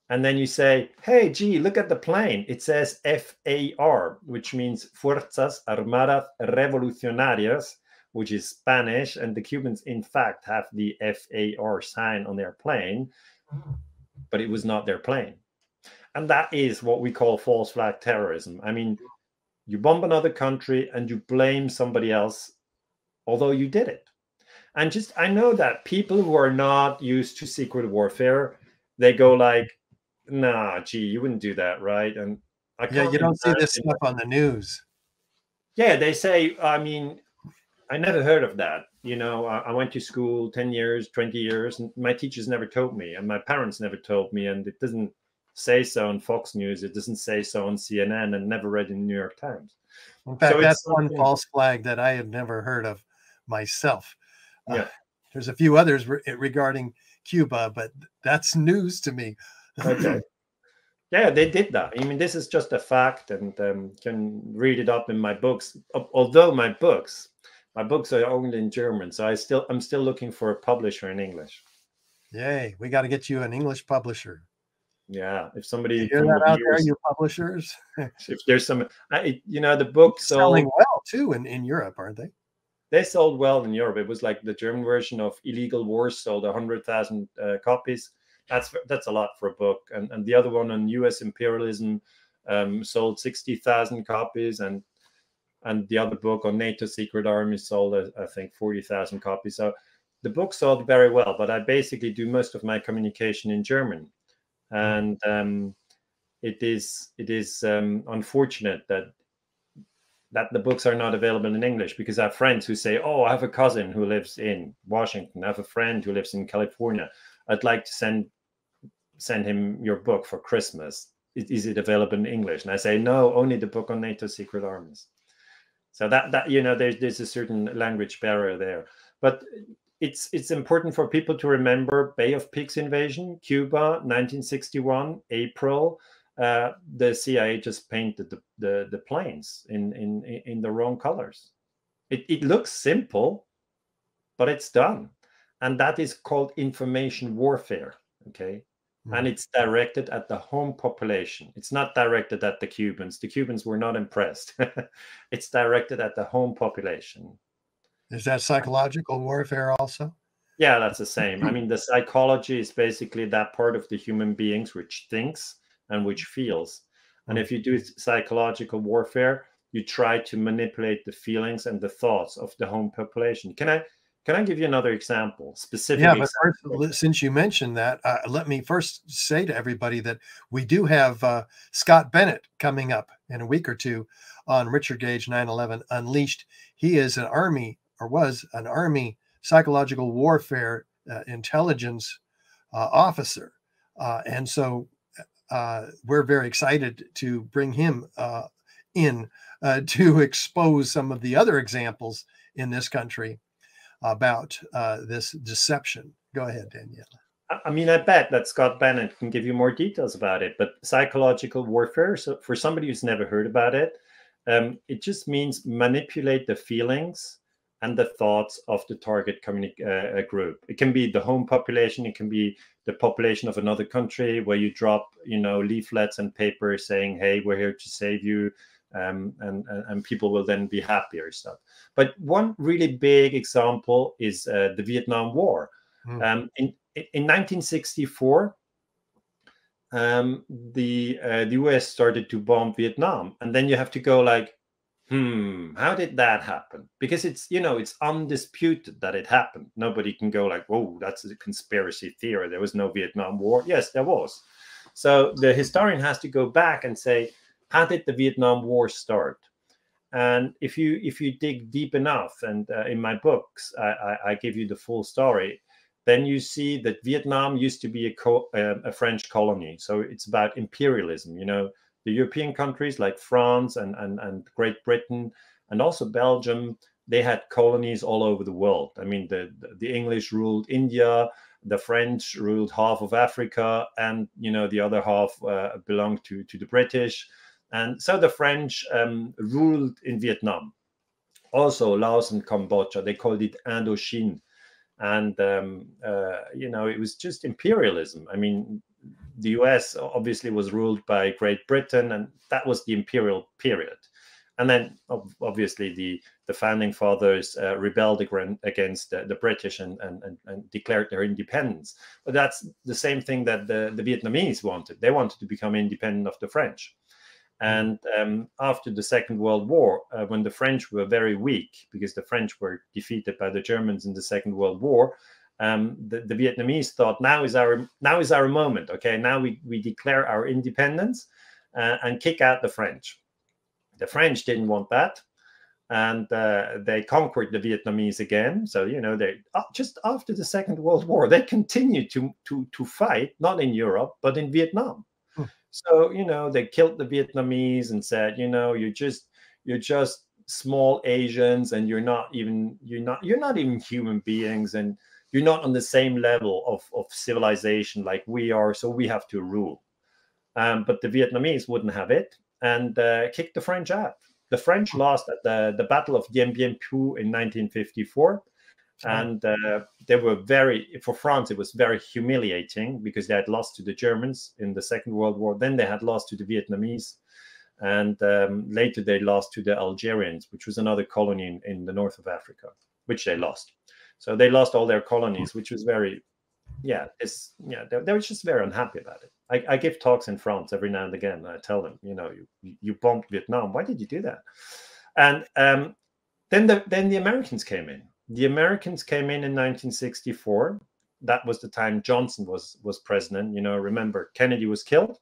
and then you say, hey, gee, look at the plane. It says FAR, which means Fuerzas Armadas Revolucionarias, which is Spanish. And the Cubans, in fact, have the FAR sign on their plane, but it was not their plane. And that is what we call false flag terrorism. I mean, you bomb another country and you blame somebody else, although you did it. And just, I know that people who are not used to secret warfare, they go like, nah, gee, you wouldn't do that, right? And I Yeah, can't you don't see this imagine. stuff on the news. Yeah, they say, I mean, I never heard of that. You know, I went to school 10 years, 20 years, and my teachers never told me, and my parents never told me, and it doesn't say so on Fox News, it doesn't say so on CNN, and never read in the New York Times. In So fact, it's that's one something, false flag that I had never heard of myself. Uh, yeah. there's a few others regarding Cuba, but that's news to me. Okay. Yeah, they did that. I mean, this is just a fact, and can read it up in my books. Although my books are only in German, so I'm still looking for a publisher in English. Yay, we got to get you an English publisher. Yeah, if You somebody hear from that out there, Reviews, you publishers? if there's some, the book Selling sold. well too in Europe, aren't they? They sold well in Europe. It was like the German version of Illegal Wars sold 100,000 copies. That's a lot for a book. And the other one on US-Imperialism sold 60,000 copies, and the other book on NATO secret armies sold, I think, 40,000 copies. So the book sold very well, but I basically do most of my communication in German, and it is unfortunate that the books are not available in English, because I have friends who say, oh, I have a cousin who lives in Washington, I have a friend who lives in California, I'd like to send him your book for Christmas. Is it available in English? And I say, no, only the book on NATO secret armies. So that there's a certain language barrier there. But it's important for people to remember Bay of Pigs invasion, Cuba, 1961, April. The CIA just painted the planes in the wrong colors. It looks simple, but it's done. And that is called information warfare. Okay. And it's directed at the home population. It's not directed at the Cubans. The Cubans were not impressed. It's directed at the home population. Is that psychological warfare also? Yeah, that's the same. I mean, the psychology is basically that part of the human beings which thinks and which feels. And if you do psychological warfare, you try to manipulate the feelings and the thoughts of the home population. Can I give you another example? Specific. Yeah, but first, since you mentioned that, let me first say to everybody that we do have Scott Bennett coming up in a week or two on Richard Gage 9/11 Unleashed. He is an Army, or was an Army psychological warfare intelligence officer. And so we're very excited to bring him in to expose some of the other examples in this country about this deception. Go ahead, Daniele. I mean, I bet that Scott Bennett can give you more details about it, but psychological warfare, so for somebody who's never heard about it, it just means manipulate the feelings and the thoughts of the target group. It can be the home population, it can be the population of another country, where you drop, leaflets and papers saying, hey, we're here to save you. And people will then be happy or stuff. But one really big example is the Vietnam War. In 1964, the US started to bomb Vietnam, and then you have to go like, how did that happen? Because it's undisputed that it happened. Nobody can go like, whoa, that's a conspiracy theory. There was no Vietnam War. Yes, there was. So the historian has to go back and say, how did the Vietnam War start? And if you dig deep enough, and in my books, I give you the full story, then you see that Vietnam used to be a French colony. So it's about imperialism. The European countries like France and Great Britain, and also Belgium, they had colonies all over the world. I mean, the English ruled India, the French ruled half of Africa, and the other half belonged to the British. And so the French ruled in Vietnam, also Laos and Cambodia. They called it Indochine. And, it was just imperialism. I mean, the US obviously was ruled by Great Britain, and that was the imperial period. And then obviously the founding fathers rebelled against the British and declared their independence. But that's the same thing that the Vietnamese wanted. They wanted to become independent of the French. And after the Second World War, when the French were very weak, because the French were defeated by the Germans in the Second World War, the Vietnamese thought, now is our moment. Okay, now we declare our independence and kick out the French. The French didn't want that, and they conquered the Vietnamese again. So they just after the Second World War, they continued to fight, not in Europe but in Vietnam. So they killed the Vietnamese and said, you're just small Asians, and you're not even human beings, and you're not on the same level of civilization like we are. So we have to rule. But the Vietnamese wouldn't have it, and kicked the French out. The French lost at the Battle of Dien Bien Phu in 1954. And they were for France, it was very humiliating, because they had lost to the Germans in the Second World War. Then they had lost to the Vietnamese. And later they lost to the Algerians, which was another colony in the north of Africa, which they lost. So they lost all their colonies, which was very, they were just very unhappy about it. I give talks in France every now and again. And I tell them, you bombed Vietnam. Why did you do that? And then the Americans came in. The Americans came in 1964. That was the time Johnson was president. Remember, Kennedy was killed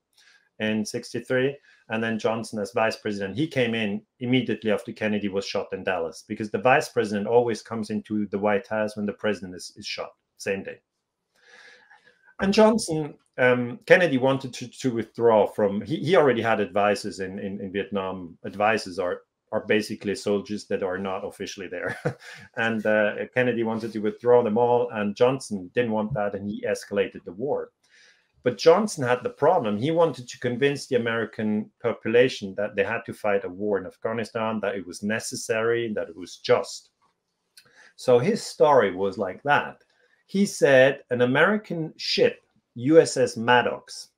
in 1963, and then Johnson as vice president. He came in immediately after Kennedy was shot in Dallas, because the vice president always comes into the White House when the president is shot, same day. And Johnson, Kennedy wanted to withdraw from. He already had advisors in Vietnam. Advisors are basically soldiers that are not officially there. And Kennedy wanted to withdraw them all, and Johnson didn't want that, and he escalated the war. But Johnson had the problem. He wanted to convince the American population that they had to fight a war in Afghanistan, that it was necessary, that it was just. So his story was like that. He said an American ship, USS Maddox,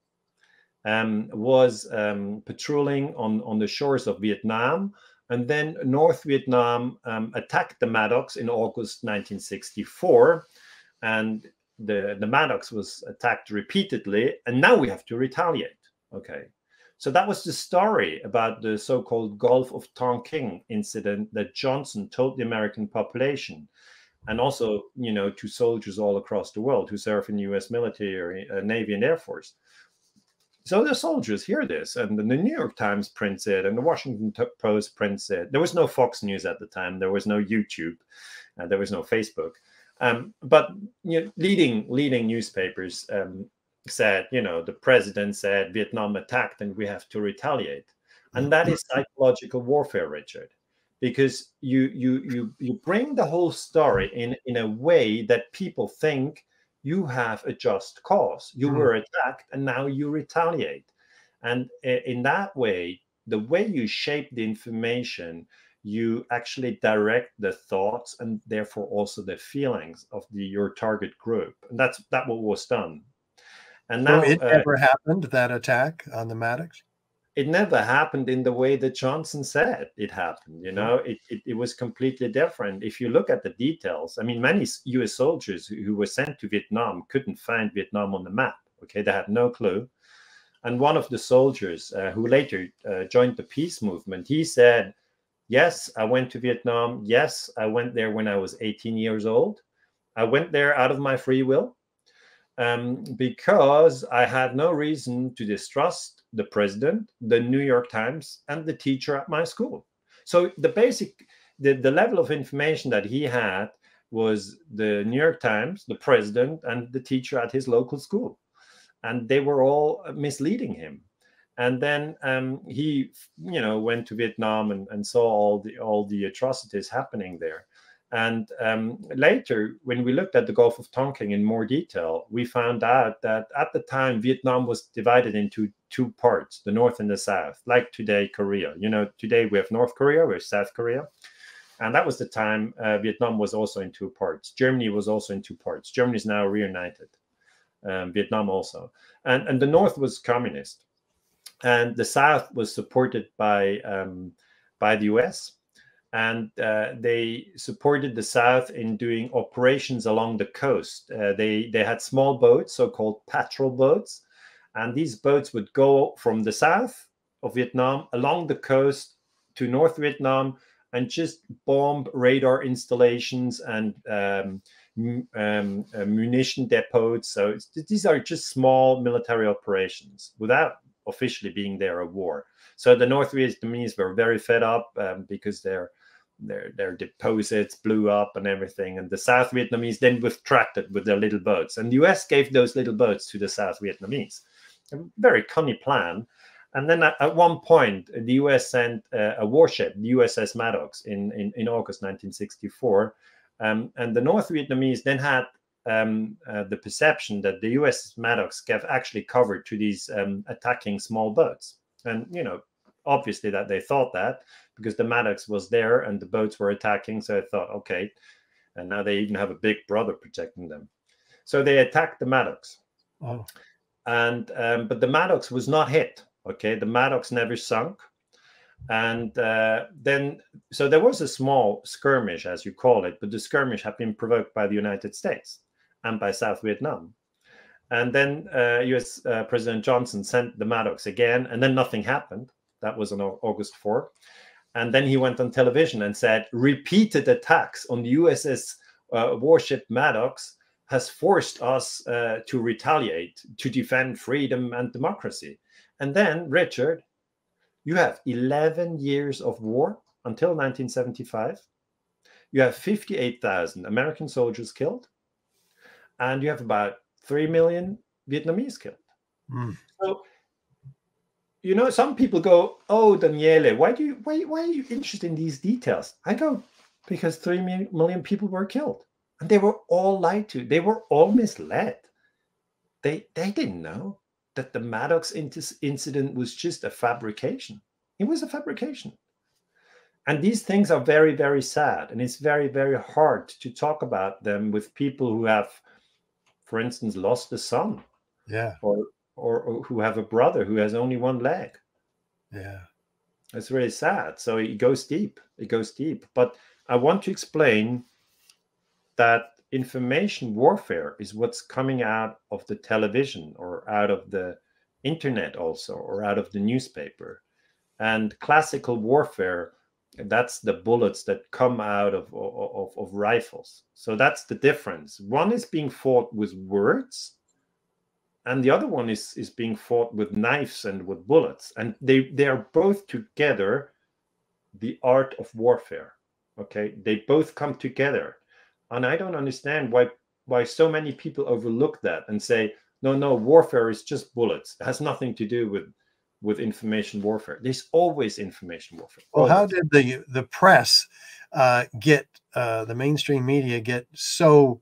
was patrolling on the shores of Vietnam. And then North Vietnam attacked the Maddox in August 1964. And the Maddox was attacked repeatedly. And now we have to retaliate. Okay. So that was the story about the so-called Gulf of Tonkin incident that Johnson told the American population. And also, to soldiers all across the world who serve in the US military, Navy, and Air Force. So the soldiers hear this, and the New York Times prints it, and the Washington Post prints it. There was no Fox News at the time. There was no YouTube. There was no Facebook. But leading newspapers said, the president said Vietnam attacked and we have to retaliate. And that is psychological warfare, Richard, because you bring the whole story in a way that people think you have a just cause. You were attacked and now you retaliate. And in that way, the way you shape the information, you actually direct the thoughts and therefore also the feelings of your target group. And that's what was done. And now it never happened, that attack on the Maddox? It never happened in the way that Johnson said it happened. It was completely different. If you look at the details, I mean, many US soldiers who were sent to Vietnam couldn't find Vietnam on the map. Okay, they had no clue. And one of the soldiers who later joined the peace movement, he said, yes, I went to Vietnam. Yes, I went there when I was 18 years old. I went there out of my free will because I had no reason to distrust the president, the New York Times, and the teacher at my school. So the level of information that he had was the New York Times, the president, and the teacher at his local school. And they were all misleading him. And then he, went to Vietnam and saw all the atrocities happening there. And later, when we looked at the Gulf of Tonkin in more detail, we found out that at the time, Vietnam was divided into two parts, the North and the South, like today, Korea. Today we have North Korea, we have South Korea. And that was the time Vietnam was also in two parts. Germany was also in two parts. Germany is now reunited. Vietnam also. And the North was communist. And the South was supported by the US. And they supported the South in doing operations along the coast. They had small boats, so-called patrol boats. And these boats would go from the South of Vietnam along the coast to North Vietnam and just bomb radar installations and munition depots. So these are just small military operations without officially being there a war. So the North Vietnamese were very fed up because their deposits blew up and everything. And the South Vietnamese then retracted with their little boats. And the US gave those little boats to the South Vietnamese. A very cunning plan. And then at one point, the US sent a warship, the USS Maddox, in August 1964. And the North Vietnamese then had the perception that the USS Maddox gave actually cover to these attacking small boats. And, obviously that they thought that because the Maddox was there and the boats were attacking. So I thought, okay, and now they even have a big brother protecting them. So they attacked the Maddox. Oh. And but the Maddox was not hit. Okay, the Maddox never sunk. And then, so there was a small skirmish, as you call it, but the skirmish had been provoked by the United States and by South Vietnam. And then US President Johnson sent the Maddox again, and then nothing happened. That was on August 4th. And then he went on television and said, repeated attacks on the USS warship Maddox has forced us to retaliate, to defend freedom and democracy. And then, Richard, you have 11 years of war until 1975. You have 58,000 American soldiers killed. And you have about 3 million Vietnamese killed. Mm. So, some people go, oh, Daniele, why are you interested in these details? I go, because 3 million people were killed. And they were all lied to. They were all misled. They didn't know that the Maddox incident was just a fabrication. It was a fabrication. And these things are very, very sad. And it's very, very hard to talk about them with people who have, for instance, lost a son. Yeah. Or who have a brother who has only one leg. Yeah. It's really sad. So it goes deep. It goes deep. But I want to explain that information warfare is what's coming out of the television or out of the internet also, or out of the newspaper. And classical warfare, that's the bullets that come out of rifles. So that's the difference. One is being fought with words, and the other one is being fought with knives and with bullets. And they are both together the art of warfare. Okay, they both come together. And I don't understand why so many people overlook that and say, no, warfare is just bullets. It has nothing to do with information warfare. There's always information warfare. Well, how did the press get the mainstream media get so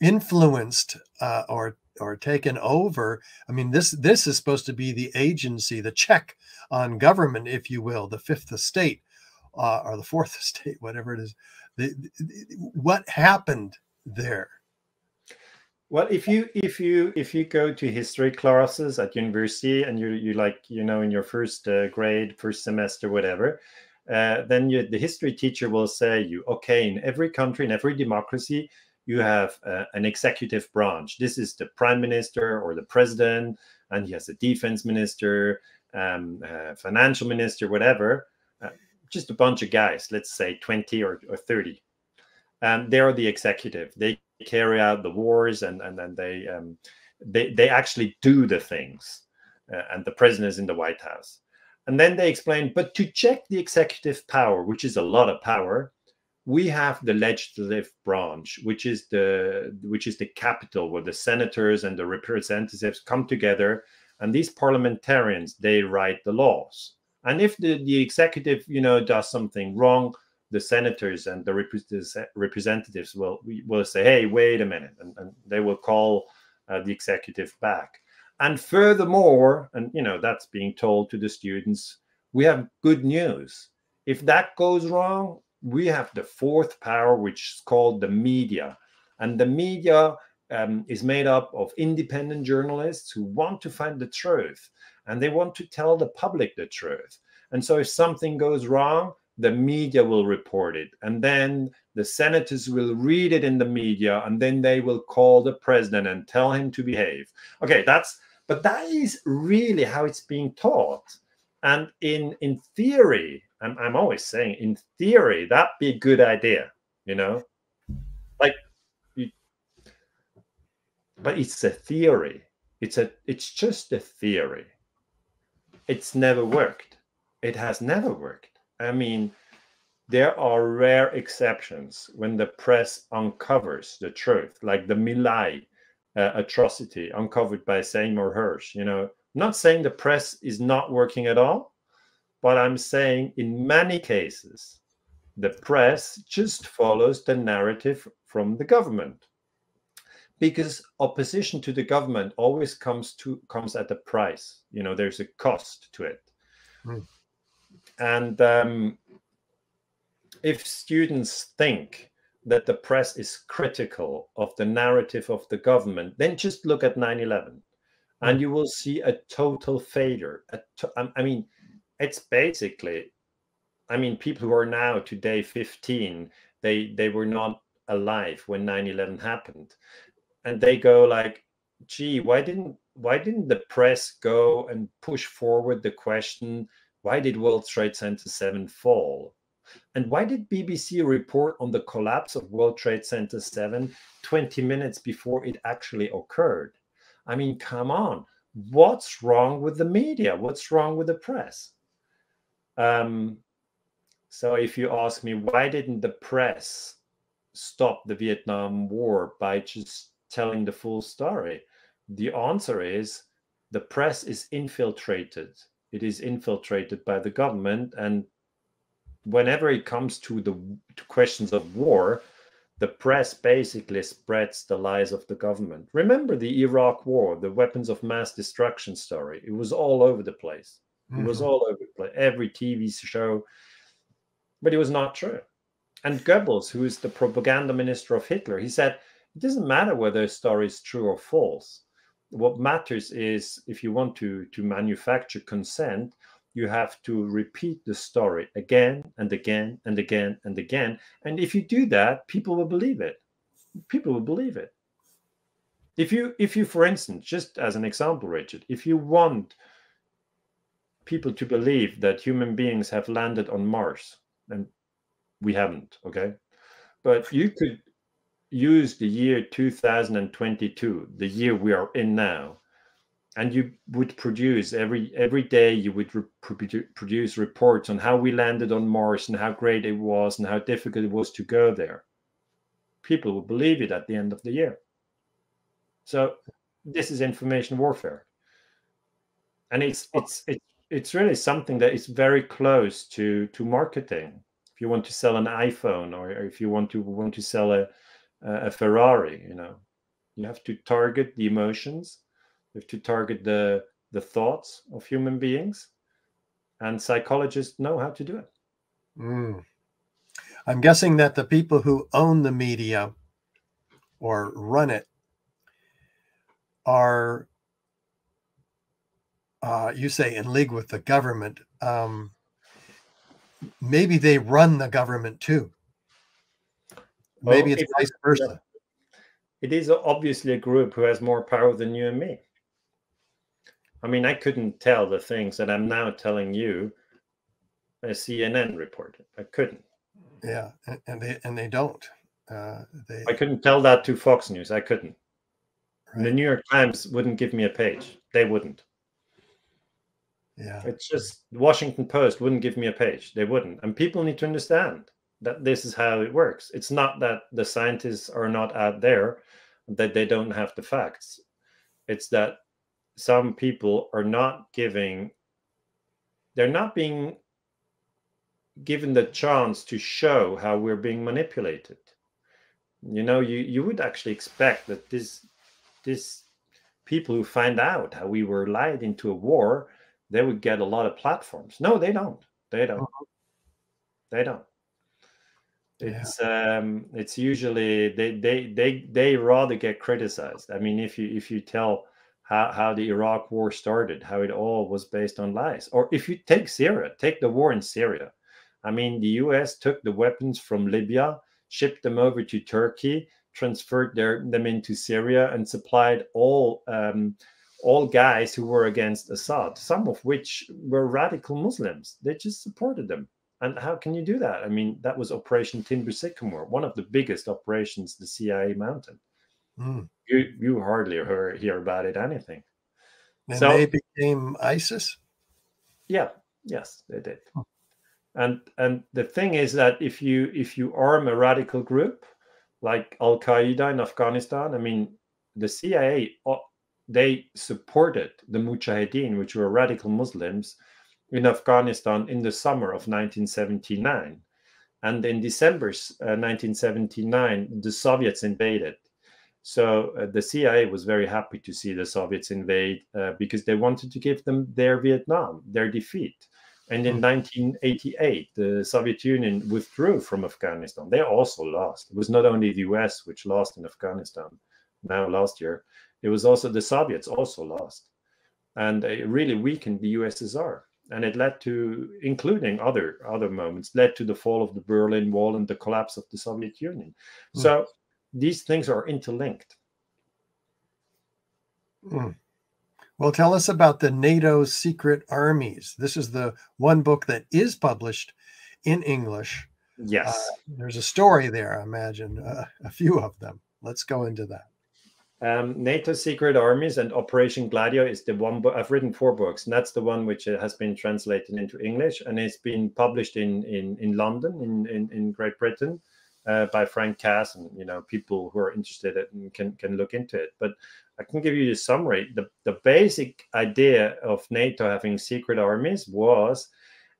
influenced or taken over? I mean, this is supposed to be the agency, the check on government, if you will, the fifth estate or the fourth estate, whatever it is. What happened there? Well, if you go to history classes at university and you like, in your first grade, first semester, whatever, then the history teacher will say okay, in every country, in every democracy, you have an executive branch. This is the prime minister or the president, and he has a defense minister, financial minister, whatever. Just a bunch of guys, let's say 20 or 30. They are the executive. They carry out the wars, and then they actually do the things. And the president is in the White House. And then they explain, but to check the executive power, which is a lot of power, we have the legislative branch, which is the capital where the senators and the representatives come together, and these parliamentarians, they write the laws. And if the executive, does something wrong, the senators and the representatives will say, hey, wait a minute, and they will call the executive back. And furthermore, and that's being told to the students, we have good news. If that goes wrong, we have the fourth power, which is called the media. And the media is made up of independent journalists who want to find the truth, and they want to tell the public the truth. And so if something goes wrong, the media will report it. And then the senators will read it in the media, and then they will call the president and tell him to behave. Okay, that's But that is really how it's being taught. And in theory, I'm always saying, in theory, that'd be a good idea, you know, like, but it's a theory. It's just a theory. It's never worked. It has never worked. I mean, there are rare exceptions when the press uncovers the truth, like the My Lai atrocity uncovered by Seymour Hersh. You know, I'm not saying the press is not working at all, but I'm saying in many cases, the press just follows the narrative from the government, because opposition to the government always comes at a price. You know, there's a cost to it. And if students think that the press is critical of the narrative of the government, then just look at 9/11 and you will see a total failure. I mean, it's basically, I mean, people who are now today 15, they were not alive when 9/11 happened. And they go like, gee, why didn't the press go and push forward the question, why did World Trade Center 7 fall? And why did BBC report on the collapse of World Trade Center 7 20 minutes before it actually occurred? I mean, come on. What's wrong with the media? What's wrong with the press? So if you ask me, why didn't the press stop the Vietnam War by just telling the full story? The answer is the press is infiltrated. It is infiltrated by the government, and whenever it comes to questions of war, the press basically spreads the lies of the government. Remember the Iraq War, the weapons of mass destruction story. It was all over the place. It was all over the place. Every TV show, but it was not true. And Goebbels, who is the propaganda minister of Hitler, he said, it doesn't matter whether a story is true or false. What matters is, if you want to manufacture consent, you have to repeat the story again and again and again and again. And if you do that, people will believe it. People will believe it. If you, for instance, just as an example, Richard, if you want people to believe that human beings have landed on Mars, and we haven't, okay? But you could use the year 2022, the year we are in now, and you would produce every day, you would produce reports on how we landed on Mars and how great it was and how difficult it was to go there. People will believe it at the end of the year. So this is information warfare. And it's really something that is very close to marketing. If you want to sell an iPhone, or if you want to sell a Ferrari, you know, you have to target the emotions. You have to target the thoughts of human beings, and psychologists know how to do it. I'm guessing that the people who own the media or run it are, you say, in league with the government. Maybe they run the government too. Maybe it's vice versa. It is obviously a group who has more power than you and me. I mean, I couldn't tell the things that I'm now telling you a CNN reported. I couldn't. Yeah, and they don't. I couldn't tell that to Fox News. I couldn't. Right. The New York Times wouldn't give me a page. They wouldn't. Yeah. It's just the Washington Post wouldn't give me a page. They wouldn't. And people need to understand that this is how it works. It's not that the scientists are not out there, that they don't have the facts. It's that some people are they're not being given the chance to show how we're being manipulated. You know, you would actually expect that this people who find out how we were lied into a war, they would get a lot of platforms. No, they don't. They don't. They don't. It's usually they rather get criticized. I mean, if you tell how the Iraq war started, how it all was based on lies, or if you take Syria, take the war in Syria. I mean, the US took the weapons from Libya, shipped them over to Turkey, transferred them into Syria, and supplied all all guys who were against Assad, some of which were radical Muslims. They just supported them. And how can you do that? I mean, that was Operation Timber Sycamore, one of the biggest operations the CIA mounted. You hardly hear about it, anything. And so, they became ISIS? Yeah, yes, they did. And the thing is that if you arm a radical group like Al-Qaeda in Afghanistan, I mean, the CIA, they supported the Mujahideen, which were radical Muslims, in Afghanistan in the summer of 1979. And in December 1979, the Soviets invaded. So the CIA was very happy to see the Soviets invade because they wanted to give them their Vietnam, their defeat. And in 1988, the Soviet Union withdrew from Afghanistan. They also lost. It was not only the US which lost in Afghanistan now last year. It was also the Soviets also lost. And it really weakened the USSR. And it led to, including other moments, led to the fall of the Berlin Wall and the collapse of the Soviet Union. So these things are interlinked. Well, tell us about the NATO secret armies. This is the one book that is published in English. Yes. There's a story there, I imagine, a few of them. Let's go into that. NATO Secret Armies and Operation Gladio is the one book. I've written 4 books, and that's the one which has been translated into English, and it's been published in London, in Great Britain, by Frank Cass, and people who are interested in can look into it. But I can give you the summary. The basic idea of NATO having secret armies was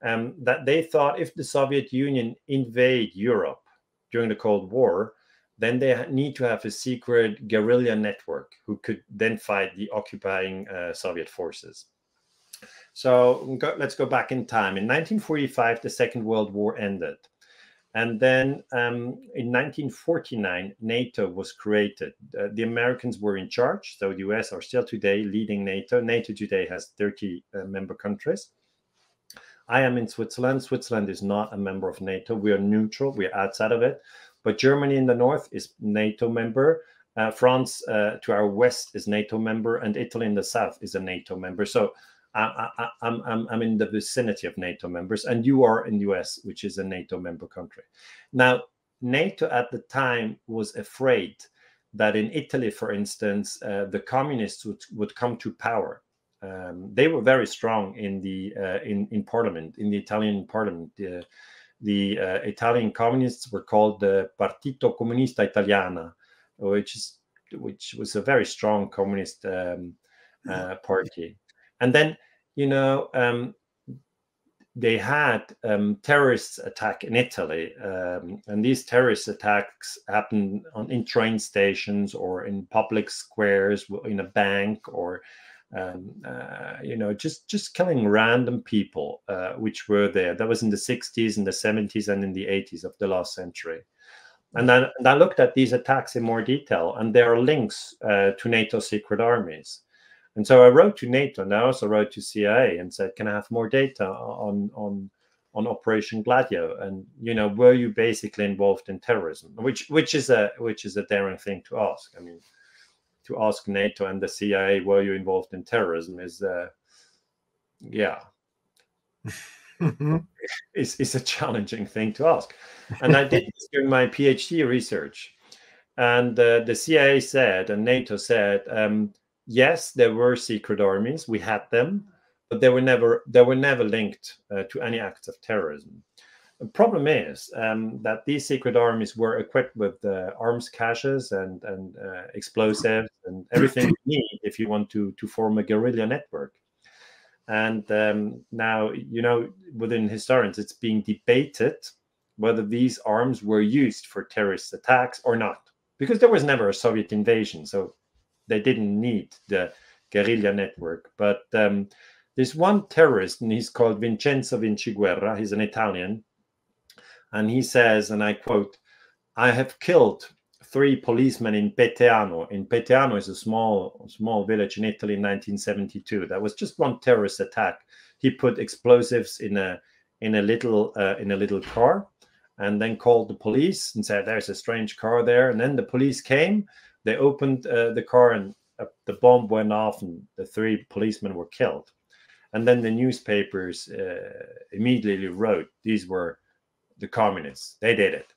that they thought if the Soviet Union invade Europe during the Cold War, then they need to have a secret guerrilla network who could then fight the occupying Soviet forces. So let's go back in time. In 1945, the Second World War ended. And then in 1949, NATO was created. The Americans were in charge. So the US are still today leading NATO. NATO today has 30 member countries. I am in Switzerland. Switzerland is not a member of NATO. We are neutral. We are outside of it. But Germany in the north is NATO member. France to our west is NATO member. And Italy in the south is a NATO member. So I'm in the vicinity of NATO members, and you are in the US, which is a NATO member country. Now, NATO at the time was afraid that in Italy, for instance, the communists would come to power. They were very strong in the in parliament, in the Italian parliament. The Italian communists were called the Partito Comunista Italiano, which was a very strong communist party. And then, they had terrorist attack in Italy, and these terrorist attacks happened in train stations or in public squares, in a bank, or just killing random people which were there. That was in the 60s, in the 70s, and in the 80s of the last century. And I looked at these attacks in more detail, and there are links to NATO secret armies. And so I wrote to NATO, and I also wrote to CIA and said, can I have more data on Operation Gladio? And, were you basically involved in terrorism? Which is a daring thing to ask. I mean, to ask NATO and the CIA, were you involved in terrorism is, it's a challenging thing to ask. And I did this during my PhD research. And the CIA said, and NATO said, yes, there were secret armies. We had them, but they were never linked to any acts of terrorism. The problem is that these secret armies were equipped with arms caches and explosives and everything you need if you want to form a guerrilla network. And now, within historians, it's being debated whether these arms were used for terrorist attacks or not, because there was never a Soviet invasion, so they didn't need the guerrilla network. But there's one terrorist, and he's called Vincenzo Vinciguerra. He's an Italian. And he says, and I quote, I have killed 3 policemen in Peteano. In Peteano is a small village in Italy in 1972. That was just one terrorist attack. He put explosives in a little car, and then called the police and said, there's a strange car there. And then the police came. They opened the car, and the bomb went off and the 3 policemen were killed. And then the newspapers immediately wrote, these were the communists. They did it.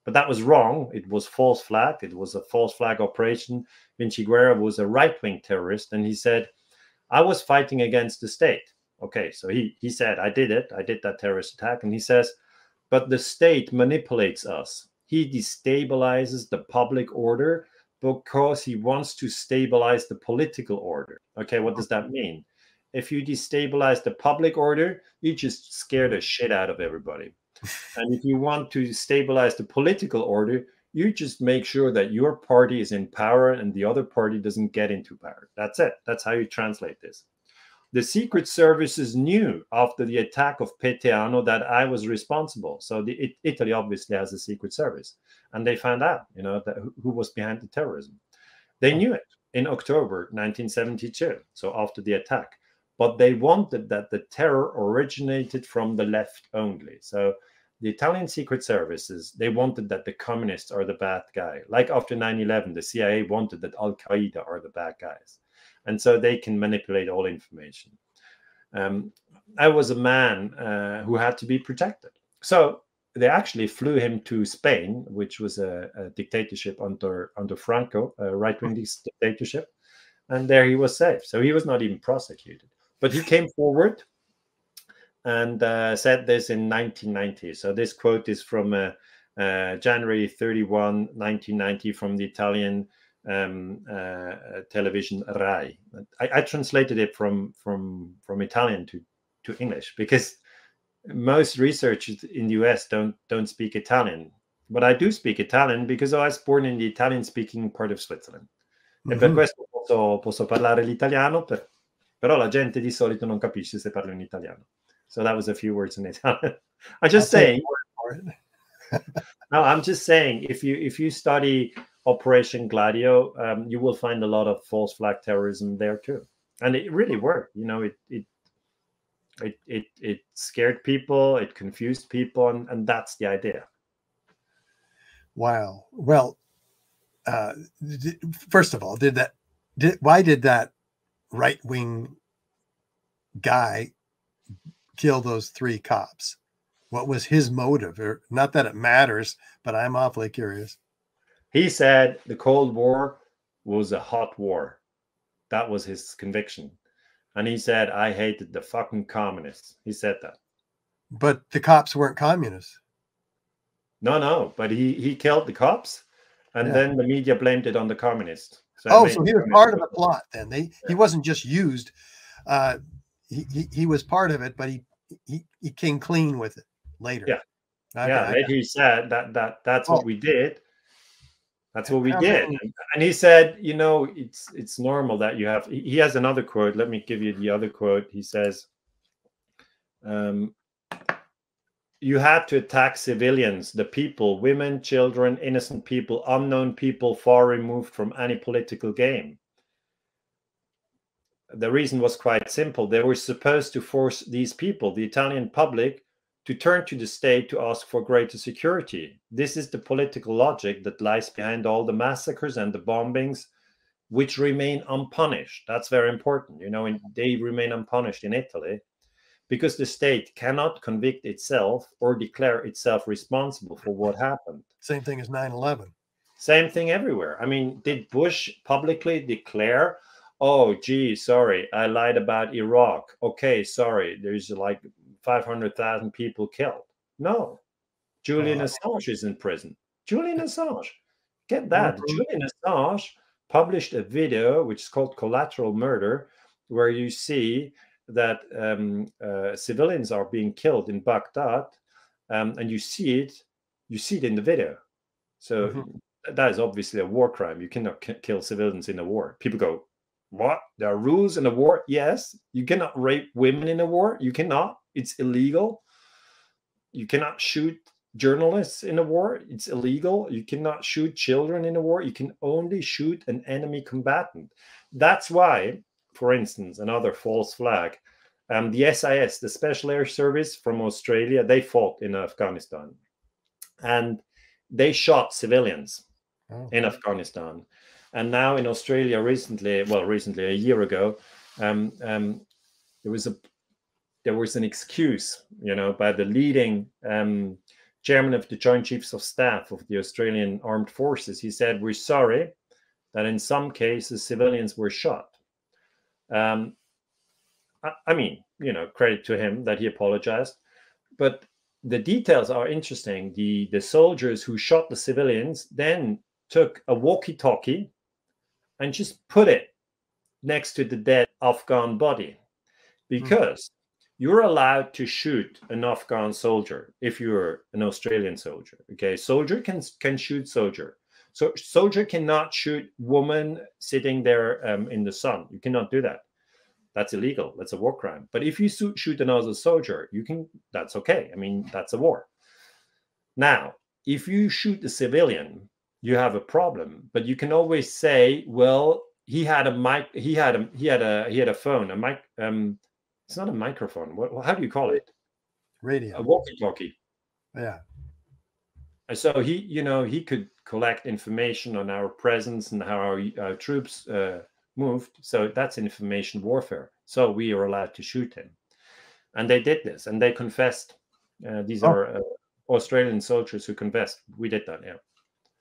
But that was wrong. It was false flag. It was a false flag operation. Vinci Guerra was a right-wing terrorist. And he said, I was fighting against the state. Okay, so he said, I did it. I did that terrorist attack. And he says, but the state manipulates us. He destabilizes the public order because he wants to stabilize the political order. Okay, what does that mean? If you destabilize the public order, you just scare the shit out of everybody. And if you want to stabilize the political order, you just make sure that your party is in power and the other party doesn't get into power. That's it. That's how you translate this. The secret services knew after the attack of Peteano that I was responsible. So Italy obviously has a secret service, and they found out, who was behind the terrorism. They knew it in October 1972, so after the attack. But they wanted that the terror originated from the left only. So the Italian secret services, they wanted that the communists are the bad guy. Like after 9/11, the CIA wanted that Al-Qaeda are the bad guys. And so they can manipulate all information. I was a man who had to be protected. So they actually flew him to Spain, which was a dictatorship under Franco, a right-wing dictatorship. And there he was safe. So he was not even prosecuted. But he came forward and said this in 1990. So this quote is from January 31, 1990, from the Italian television Rai. I translated it from Italian to English because most researchers in the US don't speak Italian. But I do speak Italian because I was born in the Italian-speaking part of Switzerland. E per questo posso parlare l'italiano, però la gente di solito non capisce se parlo in italiano. So that was a few words in Italian. I'm just saying. No, I'm just saying, if you study Operation Gladio, you will find a lot of false flag terrorism there too, and it really worked. It scared people, it confused people, and that's the idea. Wow. Well, first of all, why did that right-wing guy kill those 3 cops? What was his motive? Or, not that it matters, but I'm awfully curious. He said the Cold War was a hot war. That was his conviction. And he said, I hated the fucking communists. He said that. But the cops weren't communists. No, but he killed the cops, and then the media blamed it on the communists. So he was part of the plot then. He wasn't just used. He was part of it, but he came clean with it later. Yeah. Later he said that's what we did. That's what we did. And he said, it's normal that you have. He has another quote. Let me give you the other quote. He says, you had to attack civilians, the people, women, children, innocent people, unknown people, far removed from any political game. The reason was quite simple. They were supposed to force these people, the Italian public, to turn to the state to ask for greater security. This is the political logic that lies behind all the massacres and the bombings, which remain unpunished. That's very important. They remain unpunished in Italy because the state cannot convict itself or declare itself responsible for what happened. Same thing as 9/11. Same thing everywhere. I mean, did Bush publicly declare, oh, gee, sorry, I lied about Iraq. Okay, sorry, there's like 500,000 people killed? No. Julian Assange is in prison. Julian Assange. Get that. Julian Assange published a video which is called Collateral Murder, where you see that civilians are being killed in Baghdad, and you see it in the video. So that is obviously a war crime. You cannot kill civilians in a war. People go, what? There are rules in a war? Yes. You cannot rape women in a war. You cannot. It's illegal. You cannot shoot journalists in a war. It's illegal. You cannot shoot children in a war. You can only shoot an enemy combatant. That's why, for instance, another false flag, the SIS, the Special Air Service from Australia, they fought in Afghanistan. And they shot civilians in Afghanistan. And now in Australia recently, a year ago, there was an excuse, by the leading chairman of the Joint Chiefs of Staff of the Australian Armed Forces. He said, "We're sorry that in some cases civilians were shot." I mean, credit to him that he apologized, but the details are interesting. The soldiers who shot the civilians then took a walkie-talkie and just put it next to the dead Afghan body, because you're allowed to shoot an Afghan soldier if you're an Australian soldier. Okay, soldier can shoot soldier. So soldier cannot shoot woman sitting there in the sun. You cannot do that. That's illegal. That's a war crime. But if you shoot another soldier, you can. That's okay. I mean, that's a war. Now, if you shoot a civilian, you have a problem. But you can always say, well, he had a mic. He had a phone. A mic. It's not a microphone. How do you call it? Radio. A walkie-talkie. Yeah. So he could collect information on our presence and how our troops moved. So that's information warfare. So we are allowed to shoot him. And they did this, and they confessed. These are Australian soldiers who confessed. We did that, yeah.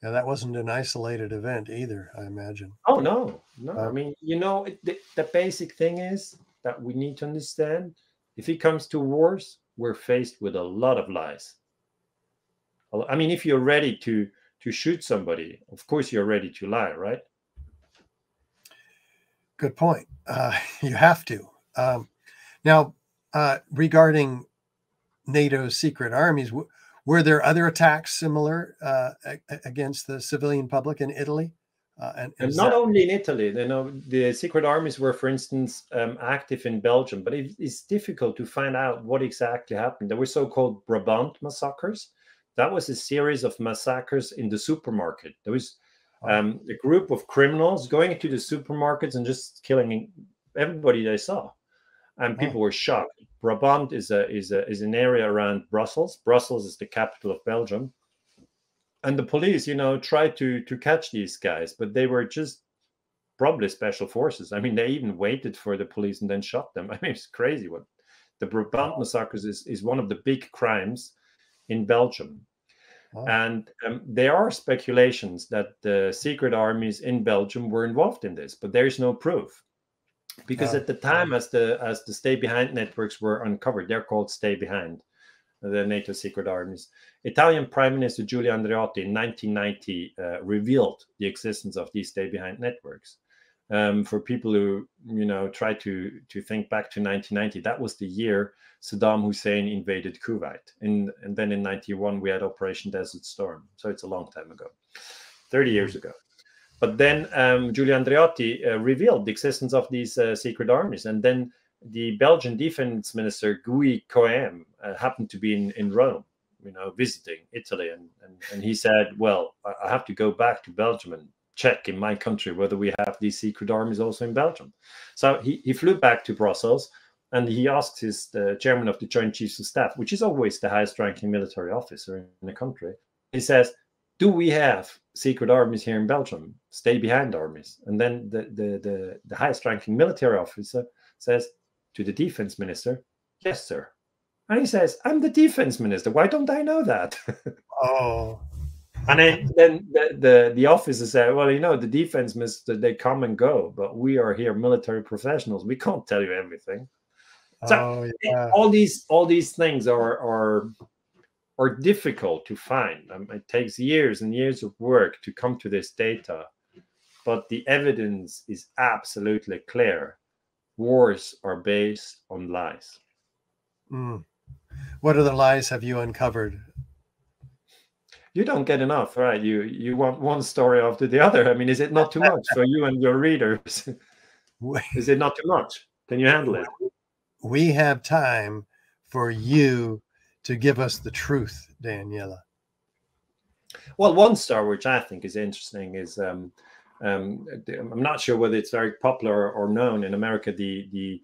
Yeah, that wasn't an isolated event either, I imagine. Oh, no. I mean, the basic thing is that we need to understand, if it comes to wars, we're faced with a lot of lies. I mean, if you're ready to shoot somebody, of course you're ready to lie, right? Good point. You have to. Now, regarding NATO's secret armies, were there other attacks similar against the civilian public in Italy? And not only in Italy, the secret armies were, for instance, active in Belgium, but it's difficult to find out what exactly happened. There were so-called Brabant massacres. That was a series of massacres in the supermarket. There was a group of criminals going into the supermarkets and just killing everybody they saw, and people were shocked. Brabant is an area around Brussels. Brussels is the capital of Belgium, and the police, tried to catch these guys, but they were just probably special forces. I mean, they even waited for the police and then shot them. I mean, it's crazy. What the Brabant massacres is one of the big crimes in Belgium. And there are speculations that the secret armies in Belgium were involved in this, but there's no proof, because at the time, as the stay behind networks were uncovered, they're called stay behind, the NATO secret armies. Italian Prime Minister Giulio Andreotti in 1990 revealed the existence of these stay behind networks. For people who try to think back to 1990, that was the year Saddam Hussein invaded Kuwait, and then in 91 we had Operation Desert Storm. So it's a long time ago, 30 years ago. But then Giulio Andreotti revealed the existence of these secret armies, and then the Belgian Defense Minister Guy Coem happened to be in Rome, visiting Italy, and he said, "Well, I have to go back to Belgium and check in my country whether we have these secret armies also in Belgium." So he flew back to Brussels, and he asked the chairman of the Joint Chiefs of Staff, which is always the highest ranking military officer in the country. He says, "Do we have secret armies here in Belgium, stay behind armies?" And then the highest ranking military officer says to the defense minister, "Yes, sir." And he says, "I'm the defense minister. Why don't I know that?" Oh. And then the officer said, "Well, the defense minister, they come and go, but we are here military professionals. We can't tell you everything." So all these things are difficult to find. It takes years and years of work to come to this data, but the evidence is absolutely clear. Wars are based on lies. What other lies have you uncovered? You don't get enough, right? You want one story after the other. I mean, is it not too much for you and your readers? Is it not too much? Can you handle it? We have time for you to give us the truth, Daniele. Well, one story which I think is interesting is I'm not sure whether it's very popular or known in America. The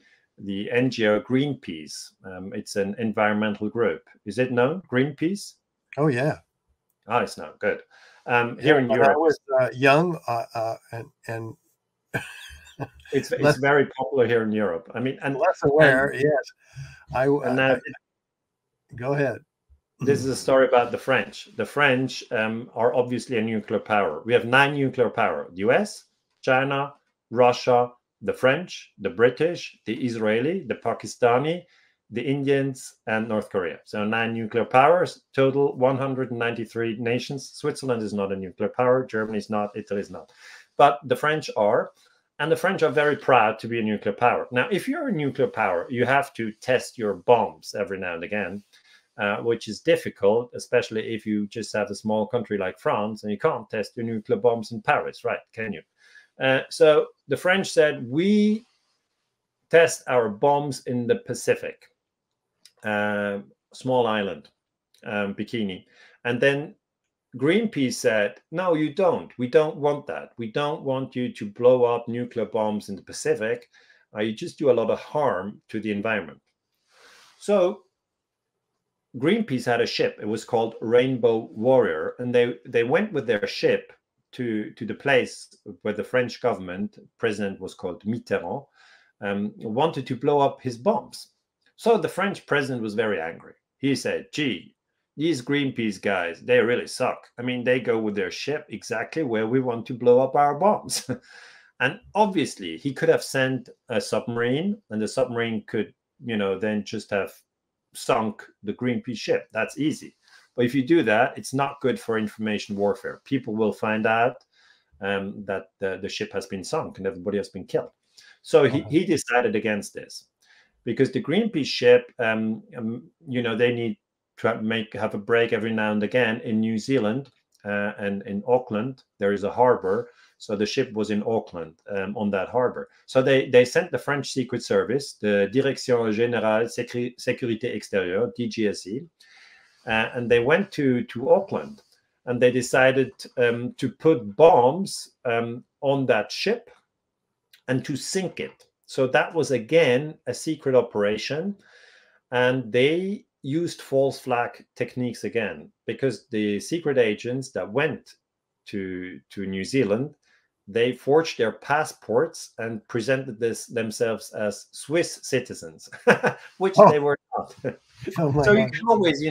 NGO Greenpeace. It's an environmental group. Is it known? Greenpeace? Oh yeah. Oh, it's not good. Here in when Europe. I was young and It's very popular here in Europe. I mean, less aware. Yes, and now go ahead. This is a story about the French. The French are obviously a nuclear power. We have 9 nuclear power: the US, China, Russia, the French, the British, the Israeli, the Pakistani, the Indians, and North Korea. So 9 nuclear powers, total 193 nations. Switzerland is not a nuclear power. Germany is not. Italy is not. But the French are. And the French are very proud to be a nuclear power. Now, if you're a nuclear power, you have to test your bombs every now and again, which is difficult, especially if you just have a small country like France and you can't test your nuclear bombs in Paris, right? Can you? So the French said, we test our bombs in the Pacific, small island, Bikini. And then Greenpeace said, no, you don't. We don't want that. We don't want you to blow up nuclear bombs in the Pacific. You just do a lot of harm to the environment. So Greenpeace had a ship. It was called Rainbow Warrior. And they went with their ship to the place where the French government, president was called Mitterrand, wanted to blow up his bombs. So the French president was very angry. He said, gee, these Greenpeace guys, they really suck. I mean, they go with their ship exactly where we want to blow up our bombs. And obviously, he could have sent a submarine, and the submarine could, then just have sunk the Greenpeace ship. That's easy. But if you do that, it's not good for information warfare. People will find out that the ship has been sunk and everybody has been killed. So he decided against this, because the Greenpeace ship, they need to have a break every now and again in New Zealand and in Auckland. There is a harbor, so the ship was in Auckland on that harbor. So they sent the French Secret Service, the Direction Générale Sécurité Extérieure, DGSE, and they went to Auckland, and they decided to put bombs on that ship and to sink it. So that was again a secret operation, and they used false flag techniques again, because the secret agents that went to New Zealand, they forged their passports and presented themselves as Swiss citizens, which they were not. So God. You can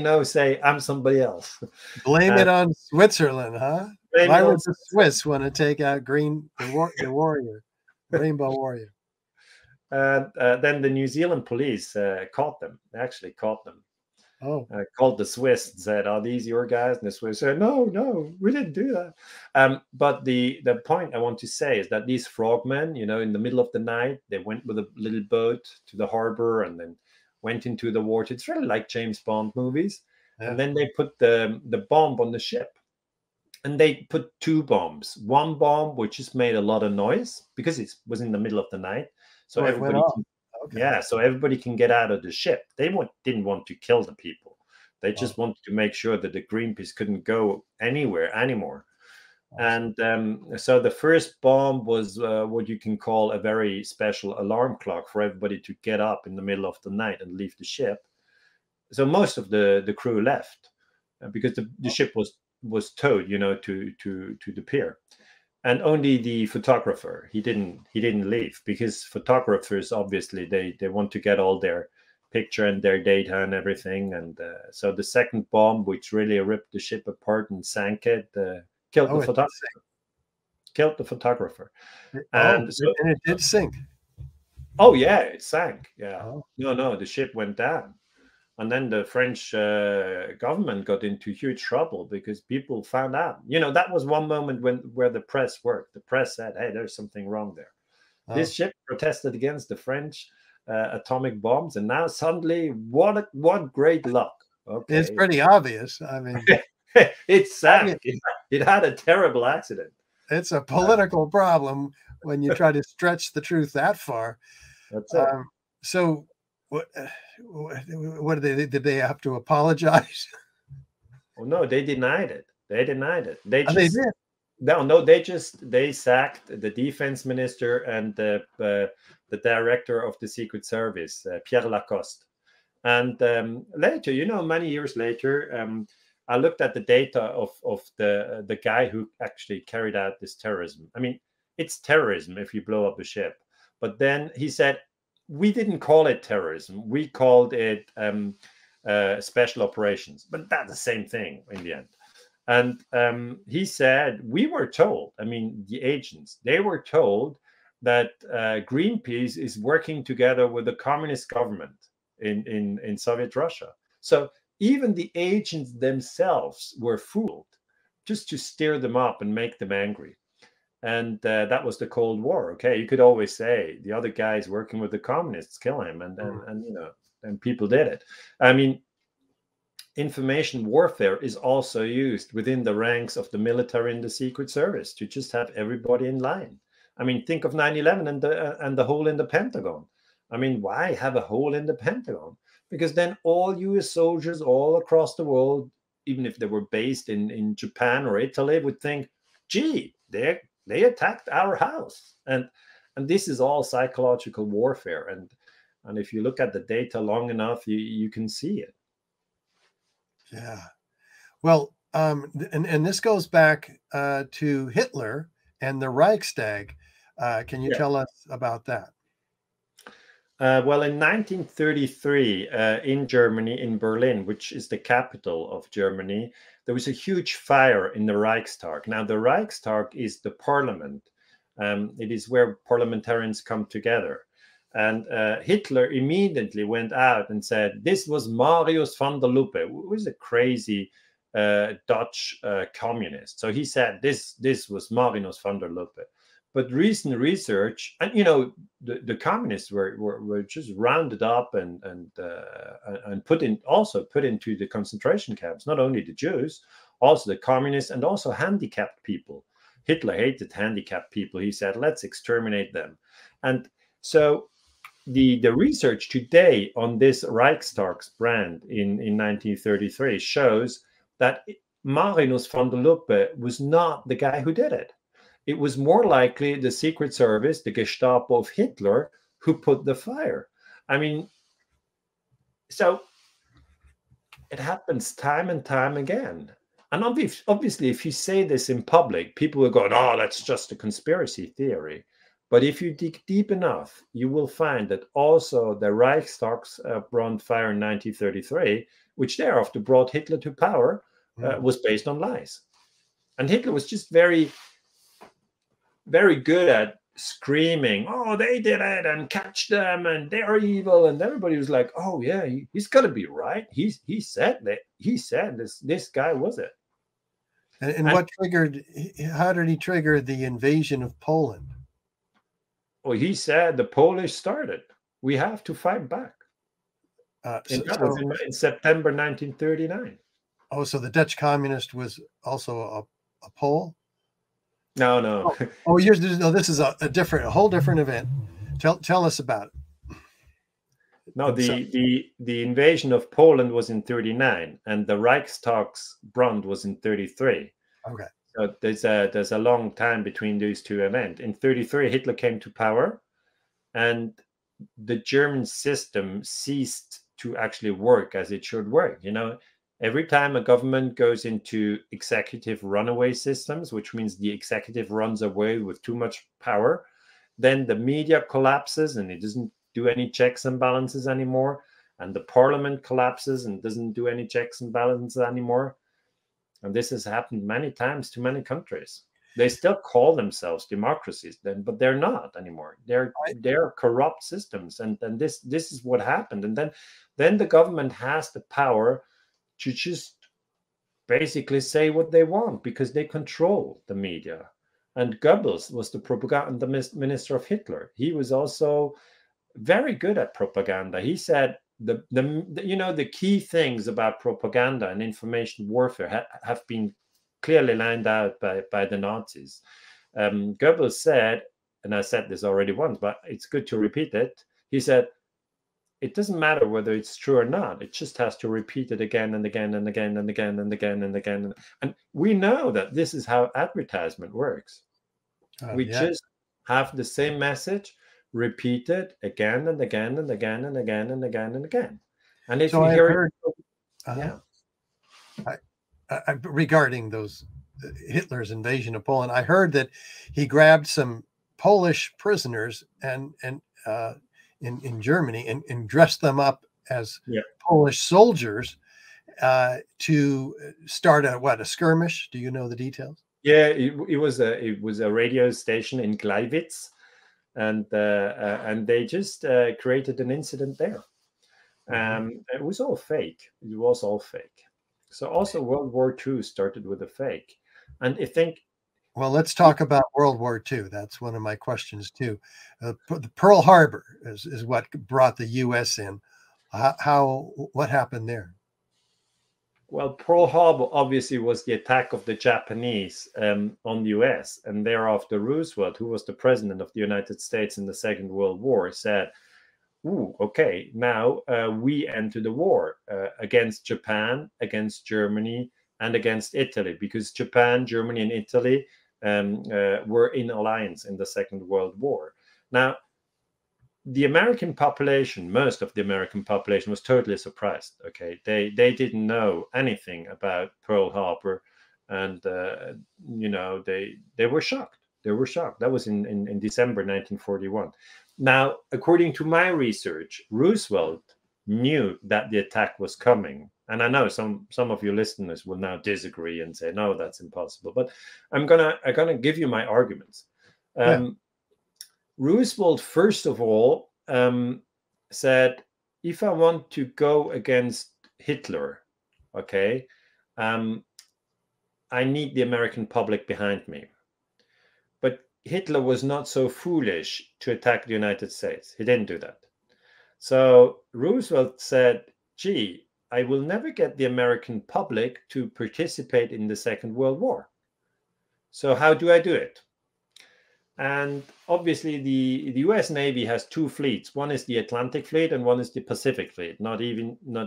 always, say, I'm somebody else. Blame it on Switzerland, huh? Why would the Swiss want to take out the warrior, Rainbow Warrior? And then the New Zealand police caught them. They actually caught them. Called the Swiss and said, are these your guys? And the Swiss said, no, we didn't do that. But the point I want to say is that these frogmen, in the middle of the night, they went with a little boat to the harbor and then went into the water. It's really like James Bond movies. Yeah. And then they put the bomb on the ship. And they put 2 bombs. One bomb, which just made a lot of noise because it was in the middle of the night. So everybody so everybody can get out of the ship. They didn't want to kill the people. They just wanted to make sure that the Greenpeace couldn't go anywhere anymore. And so the first bomb was what you can call a very special alarm clock for everybody to get up in the middle of the night and leave the ship. So most of the crew left because the ship was towed, to the pier. And only the photographer, he didn't leave, because photographers, obviously, they want to get all their picture and their data and everything. And so the second bomb, which really ripped the ship apart and sank it, killed the photographer. Killed the photographer. And it did sink. Oh, yeah, it sank. Yeah. Oh. No, the ship went down. And then the French government got into huge trouble because people found out. That was one moment where the press worked. The press said, hey, there's something wrong there. Oh. This ship protested against the French atomic bombs. And now suddenly, what great luck. Okay. It's pretty obvious. I mean, it sank. It had a terrible accident. It's a political problem when you try to stretch the truth that far. That's it. So what did they have to apologize? Oh, no, they denied it. They did. They did. No, they sacked the defense minister and the director of the Secret Service, Pierre Lacoste. And later, many years later, I looked at the data of the guy who actually carried out this terrorism. I mean, it's terrorism if you blow up a ship. But then he said, we didn't call it terrorism. We called it special operations. But that's the same thing in the end. And he said, we were told, I mean, the agents, they were told that Greenpeace is working together with the communist government in Soviet Russia. So even the agents themselves were fooled just to stir them up and make them angry. And that was the Cold War. Okay, you could always say the other guy is working with the communists, kill him, and you know, and people did it. I mean, information warfare is also used within the ranks of the military and the Secret Service to just have everybody in line. I mean, think of 9/11 and the hole in the Pentagon. I mean, why have a hole in the Pentagon? Because then all US soldiers all across the world, even if they were based in Japan or Italy, would think, gee, they attacked our house. And this is all psychological warfare. And if you look at the data long enough, you can see it. Yeah. Well, and this goes back to Hitler and the Reichstag. Can you tell us about that? Well, in 1933, in Germany, in Berlin, which is the capital of Germany, there was a huge fire in the Reichstag. Now, the Reichstag is the parliament. It is where parliamentarians come together. And Hitler immediately went out and said, this was Marius van der Luppe, who was a crazy Dutch communist. So he said, this was Marius van der Luppe. But recent research, and you know, the communists were just rounded up and put into the concentration camps. Not only the Jews, also the communists, and also handicapped people. Hitler hated handicapped people. He said, let's exterminate them. And so the research today on this Reichstag's brand in 1933 shows that Marinus van der Luppe was not the guy who did it. It was more likely the Secret Service, the Gestapo of Hitler, who put the fire. I mean, so it happens time and time again. And obviously, if you say this in public, people will go, oh, that's just a conspiracy theory. But if you dig deep enough, you will find that also the Reichstag's brand fire in 1933, which thereafter brought Hitler to power, was based on lies. And Hitler was just very good at screaming, oh, they did it, and catch them, and they're evil. And everybody was like, oh, yeah, he's got to be right. He said that. He said this guy was it. And what triggered, how did he trigger the invasion of Poland? Well, he said the Polish started. We have to fight back. That was in September 1939. Oh, so the Dutch communist was also a Pole? No. This is a whole different event. Tell us about it. No, the invasion of Poland was in 1939, and the Reichstag's brand was in 1933. Okay. So there's a long time between those two events. In 1933, Hitler came to power, and the German system ceased to actually work as it should work. You know, every time a government goes into executive runaway systems, which means the executive runs away with too much power, then the media collapses and it doesn't do any checks and balances anymore. And the parliament collapses and doesn't do any checks and balances anymore. And this has happened many times to many countries. They still call themselves democracies then, but they're not anymore. They're corrupt systems. And this is what happened. And then the government has the power to just basically say what they want because they control the media. And Goebbels was the propaganda minister of Hitler. He was also very good at propaganda. He said the key things about propaganda and information warfare have been clearly lined out by the Nazis. Goebbels said, and I said this already once, but it's good to repeat it. He said, it doesn't matter whether it's true or not. It just has to repeat it again and again and again and again and again and again. And we know that this is how advertisement works. We just have the same message repeated again and again and again and again and again and again. And if you hear it, regarding those Hitler's invasion of Poland. I heard that he grabbed some Polish prisoners and in Germany and dressed them up as Polish soldiers to start a skirmish. Do you know the details? Yeah, it was a radio station in Gleiwitz, and they just created an incident there. It was all fake. It was all fake. So also World War II started with a fake. And I think... Well, let's talk about World War II. That's one of my questions too. The Pearl Harbor is what brought the U.S. in. What happened there? Well, Pearl Harbor obviously was the attack of the Japanese on the U.S. And thereafter Roosevelt, who was the president of the United States in the Second World War, said, "Ooh, okay, now we enter the war against Japan, against Germany, and against Italy, because Japan, Germany, and Italy were in alliance in the Second World War." Now, the American population, most of the American population, was totally surprised. Okay, they didn't know anything about Pearl Harbor, and they were shocked. They were shocked. That was in December 1941. Now, according to my research, Roosevelt knew that the attack was coming. And I know some of your listeners will now disagree and say, no, that's impossible. But I'm gonna give you my arguments. Roosevelt, first of all, said, if I want to go against Hitler, okay, I need the American public behind me. But Hitler was not so foolish to attack the United States. He didn't do that. So Roosevelt said, gee, I will never get the American public to participate in the Second World War. So how do I do it? And obviously the US Navy has two fleets. One is the Atlantic Fleet and one is the Pacific Fleet. Not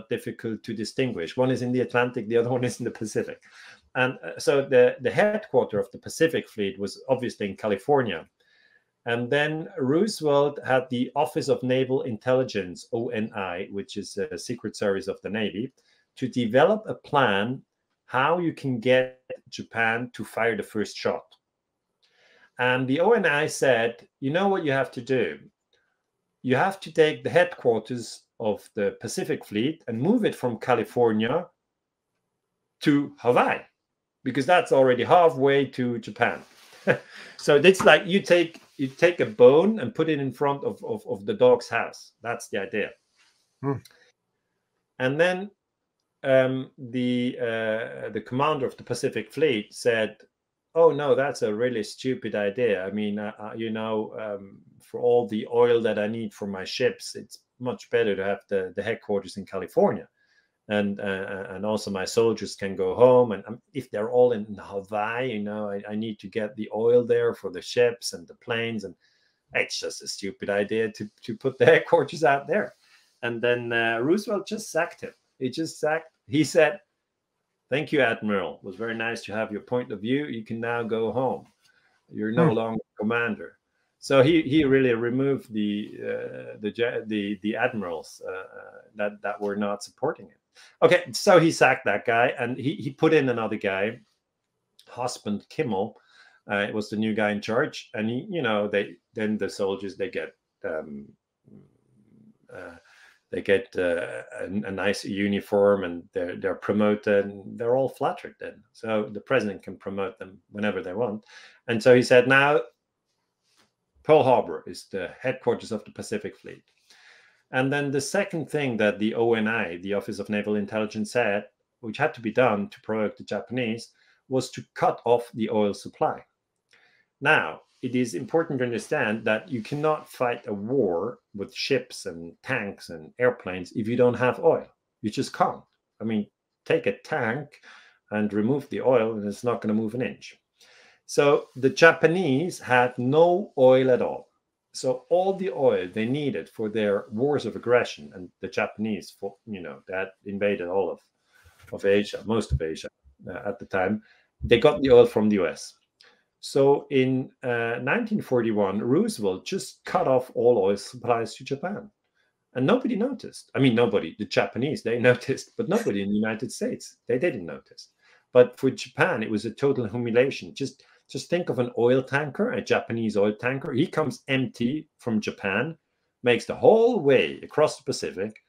difficult to distinguish. One is in the Atlantic, the other one is in the Pacific. And so the headquarters of the Pacific Fleet was obviously in California. And then Roosevelt had the Office of Naval Intelligence, ONI, which is a secret service of the Navy, to develop a plan how you can get Japan to fire the first shot. And the ONI said, you know what you have to do? You have to take the headquarters of the Pacific Fleet and move it from California to Hawaii, because that's already halfway to Japan. So it's like you take a bone and put it in front of the dog's house. That's the idea. And then the commander of the Pacific Fleet said, oh no, that's a really stupid idea. I mean, for all the oil that I need for my ships, it's much better to have the headquarters in California. And also my soldiers can go home. And if they're all in Hawaii, I need to get the oil there for the ships and the planes. And it's just a stupid idea to put the headquarters out there. And then Roosevelt just sacked him. He said, thank you, Admiral. It was very nice to have your point of view. You can now go home. You're no longer commander. So he really removed the admirals that were not supporting it. Okay, so he sacked that guy, and he put in another guy, Husband Kimmel. It was the new guy in charge, and then the soldiers they get a nice uniform, and they're promoted, and they're all flattered then. So the president can promote them whenever they want. And so he said, now Pearl Harbor is the headquarters of the Pacific Fleet. And then the second thing that the ONI, the Office of Naval Intelligence, said, which had to be done to provoke the Japanese, was to cut off the oil supply. Now, it is important to understand that you cannot fight a war with ships and tanks and airplanes if you don't have oil. You just can't. I mean, take a tank and remove the oil, and it's not going to move an inch. So the Japanese had no oil at all. So all the oil they needed for their wars of aggression, and the Japanese, that invaded all of Asia, most of Asia at the time, they got the oil from the US. So in 1941, Roosevelt just cut off all oil supplies to Japan. And nobody noticed. I mean, nobody, the Japanese, they noticed, but nobody in the United States, they didn't notice. But for Japan, it was a total humiliation. Just think of an oil tanker, a Japanese oil tanker. He comes empty from Japan, makes the whole way across the Pacific,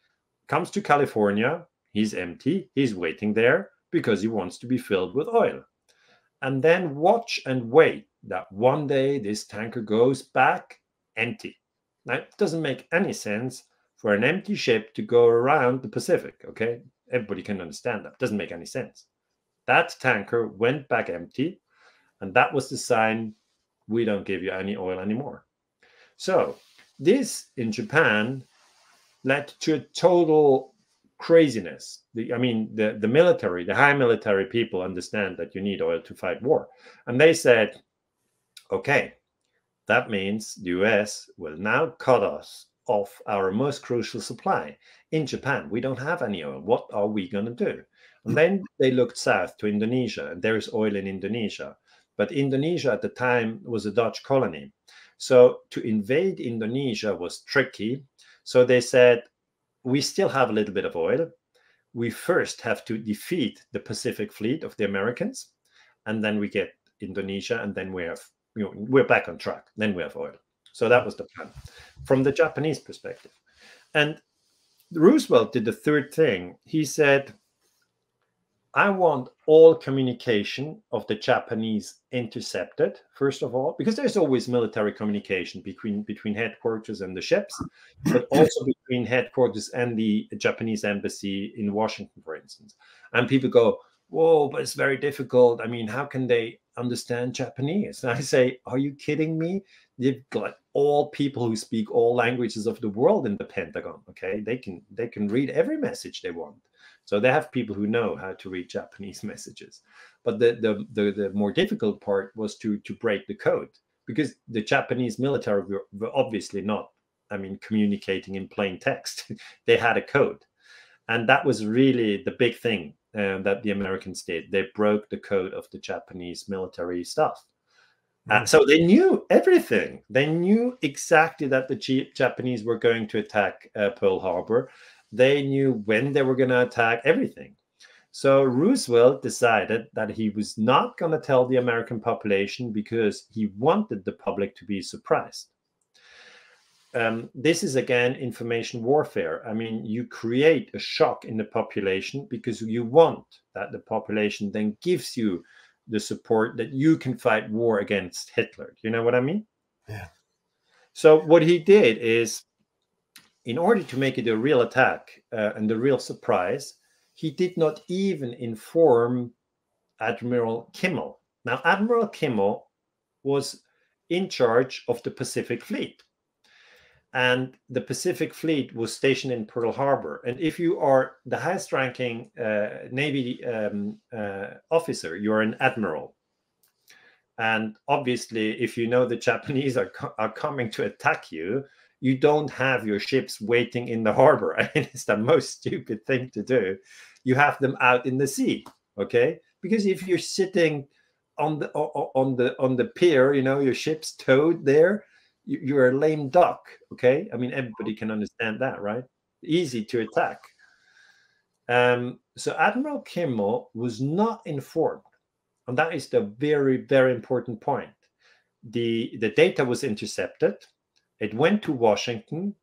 comes to California. He's empty. He's waiting there because he wants to be filled with oil. And then watch and wait that one day this tanker goes back empty. Now, it doesn't make any sense for an empty ship to go around the Pacific, okay? Everybody can understand that. It doesn't make any sense. That tanker went back empty, and that was the sign, we don't give you any oil anymore. So this in Japan led to a total craziness. The military, the high military people understand that you need oil to fight war. And they said, okay, that means the US will now cut us off our most crucial supply. In Japan, we don't have any oil. What are we going to do? And then they looked south to Indonesia, and there is oil in Indonesia. But Indonesia at the time was a Dutch colony. So to invade Indonesia was tricky. So they said, we still have a little bit of oil. We first have to defeat the Pacific Fleet of the Americans, and then we get Indonesia, and then we're back on track. Then we have oil. So that was the plan from the Japanese perspective. And Roosevelt did the third thing. He said, I want all communication of the Japanese intercepted, first of all, because there's always military communication between headquarters and the ships, but also between headquarters and the Japanese embassy in Washington, for instance. And people go, whoa, but it's very difficult. I mean, how can they understand Japanese? And I say, are you kidding me? You've got all people who speak all languages of the world in the Pentagon, okay? They can read every message they want. So they have people who know how to read Japanese messages. But the more difficult part was to break the code, because the Japanese military were obviously not, communicating in plain text. They had a code. And that was really the big thing that the Americans did. They broke the code of the Japanese military stuff. So they knew everything. They knew exactly that the Japanese were going to attack Pearl Harbor. They knew when they were going to attack, everything. So Roosevelt decided that he was not going to tell the American population because he wanted the public to be surprised. This is, again, information warfare. You create a shock in the population because you want that the population then gives you the support that you can fight war against Hitler. You know what I mean? Yeah. So what he did is, in order to make it a real attack and a real surprise, he did not even inform Admiral Kimmel. Now, Admiral Kimmel was in charge of the Pacific Fleet. And the Pacific Fleet was stationed in Pearl Harbor. And if you are the highest ranking Navy officer, you're an admiral. And obviously, if you know the Japanese are coming to attack you, you don't have your ships waiting in the harbor. It's the most stupid thing to do. You have them out in the sea, okay? Because if you're sitting on the pier, your ship's towed there, you're a lame duck, okay? Everybody can understand that, right? Easy to attack. So Admiral Kimmel was not informed, and that is the very, very important point. The data was intercepted. It went to Washington.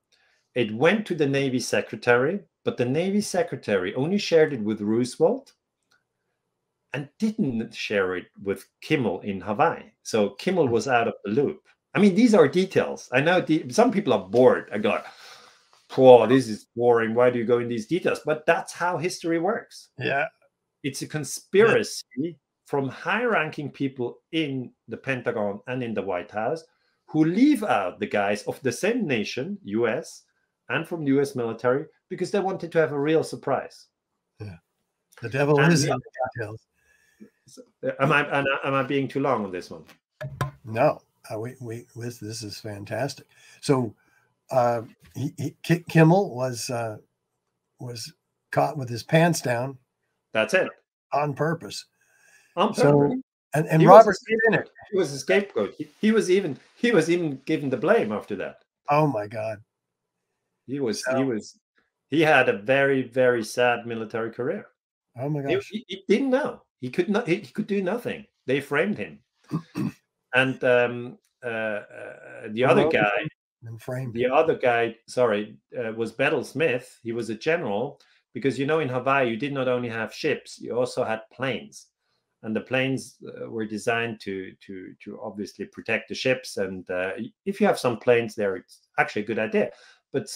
It went to the Navy Secretary, but the Navy Secretary only shared it with Roosevelt and didn't share it with Kimmel in Hawaii. So Kimmel was out of the loop. These are details. I know some people are bored. I go, "Whoa, this is boring. Why do you go in these details?" But that's how history works. Yeah. It's a conspiracy from high-ranking people in the Pentagon and in the White House who leave out the guys of the same nation, US, and from the US military, because they wanted to have a real surprise. Yeah. The devil is in the details. Am I being too long on this one? No. This is fantastic. So Kimmel was caught with his pants down. That's it. On purpose. On purpose. So and Robert Bennett. He was a scapegoat. He was even given the blame after that. Oh my God. He had a very, very sad military career. Oh my gosh. He didn't know. He could not. He could do nothing. They framed him, and the other guy. And framed The him. other guy, sorry, was Bedell Smith. He was a general because, you know, in Hawaii, you did not only have ships, you also had planes. And the planes were designed to obviously protect the ships. And if you have some planes there, it's actually a good idea. But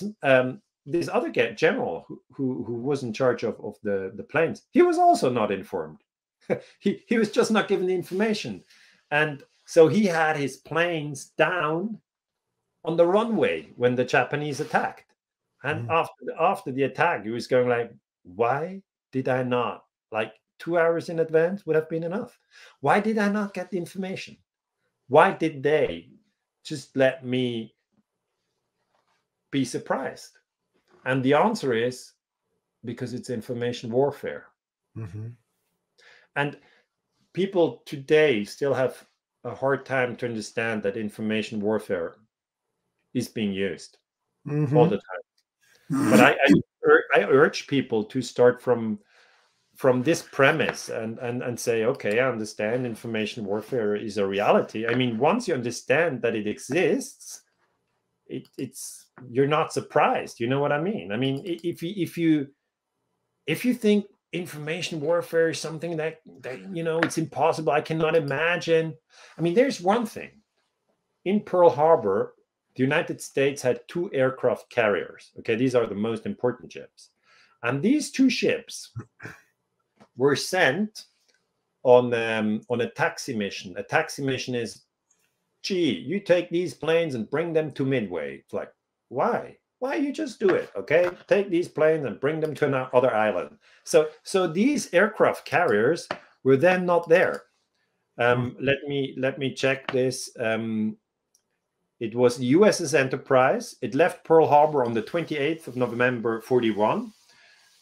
this other general who was in charge of the planes, he was also not informed. he was just not given the information. And so he had his planes down on the runway when the Japanese attacked. And after the attack, he was going like, why did I not, like 2 hours in advance would have been enough. Why did I not get the information? Why did they just let me be surprised? And the answer is because it's information warfare. And people today still have a hard time to understand that information warfare is being used all the time. But I urge people to start from this premise and say, okay, I understand information warfare is a reality. I mean, once you understand that it exists, it's you're not surprised. You know what I mean? I mean, if you think information warfare is something that you know, it's impossible, I cannot imagine. I mean, there's one thing. In Pearl Harbor, the United States had 2 aircraft carriers. Okay, these are the most important ships. And these 2 ships were sent on a taxi mission. A taxi mission is, gee, you take these planes and bring them to Midway. It's like, why? Why you just do it? Okay, take these planes and bring them to another island. So these aircraft carriers were then not there. Let me check this. It was the USS Enterprise. It left Pearl Harbor on the 28th of November 41,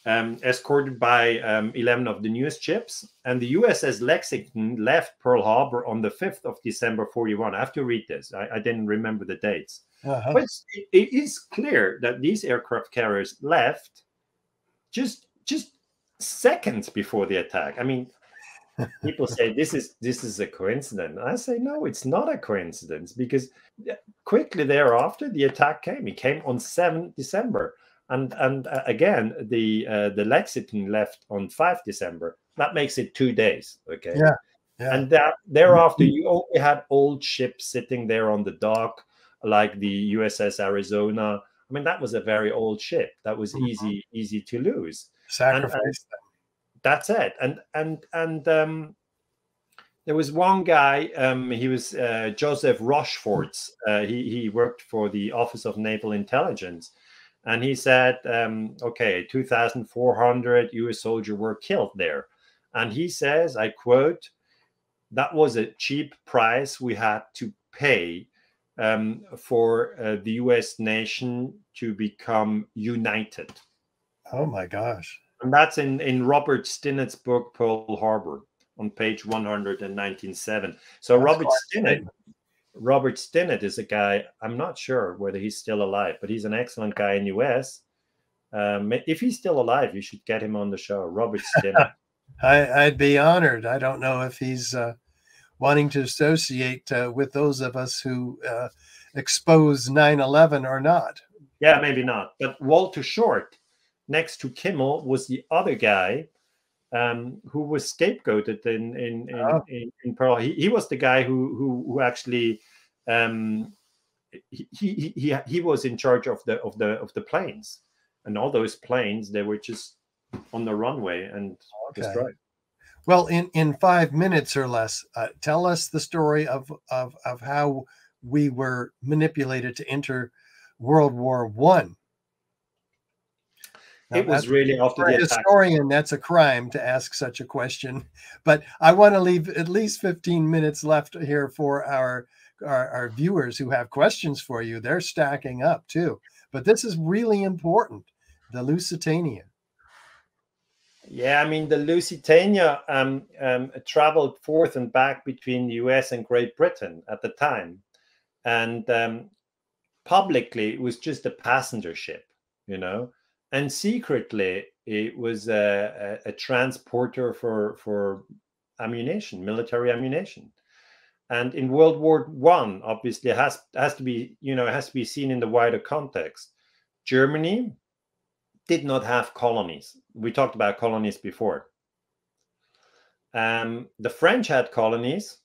escorted by 11 of the newest ships. And the USS Lexington left Pearl Harbor on the 5th of December 41. I have to read this. I didn't remember the dates. But it is clear that these aircraft carriers left just seconds before the attack. I mean, people say this is a coincidence. I say no, it's not a coincidence, because quickly thereafter the attack came. It came on 7th December, and again the Lexington left on 5th December. That makes it 2 days. Okay, yeah. And thereafter you only had old ships sitting there on the dock, like the USS Arizona. I mean, that was a very old ship. That was easy to lose. Sacrifice them. That's it. And there was one guy. He was Joseph Rochefort. He worked for the Office of Naval Intelligence, and he said, "Okay, 2,400 U.S. soldiers were killed there," and he says, I quote, "That was a cheap price we had to pay for the U.S. nation to become united." Oh my gosh. And that's in Robert Stinnett's book, Pearl Harbor, on page 197. So That's Robert Stinnett is a guy, I'm not sure whether he's still alive, but he's an excellent guy in the US. If he's still alive, you should get him on the show, Robert Stinnett. I'd be honored. I don't know if he's wanting to associate with those of us who expose 9/11 or not. Yeah, maybe not. But Walter Short, next to Kimmel, was the other guy who was scapegoated in Pearl. He was the guy who actually he was in charge of the planes, and all those planes, they were just on the runway and destroyed. Well, in 5 minutes or less, tell us the story of how we were manipulated to enter World War I. It was really after the attack. Historian, that's a crime to ask such a question. But I want to leave at least 15 minutes left here for our viewers who have questions for you. They're stacking up too. But this is really important, the Lusitania. Yeah, I mean, the Lusitania traveled forth and back between the US and Great Britain at the time. And publicly, it was just a passenger ship, you know. And secretly, it was a transporter for ammunition, military ammunition. And in World War I, obviously, it has to be, it has to be seen in the wider context. Germany did not have colonies. We talked about colonies before. The French had colonies,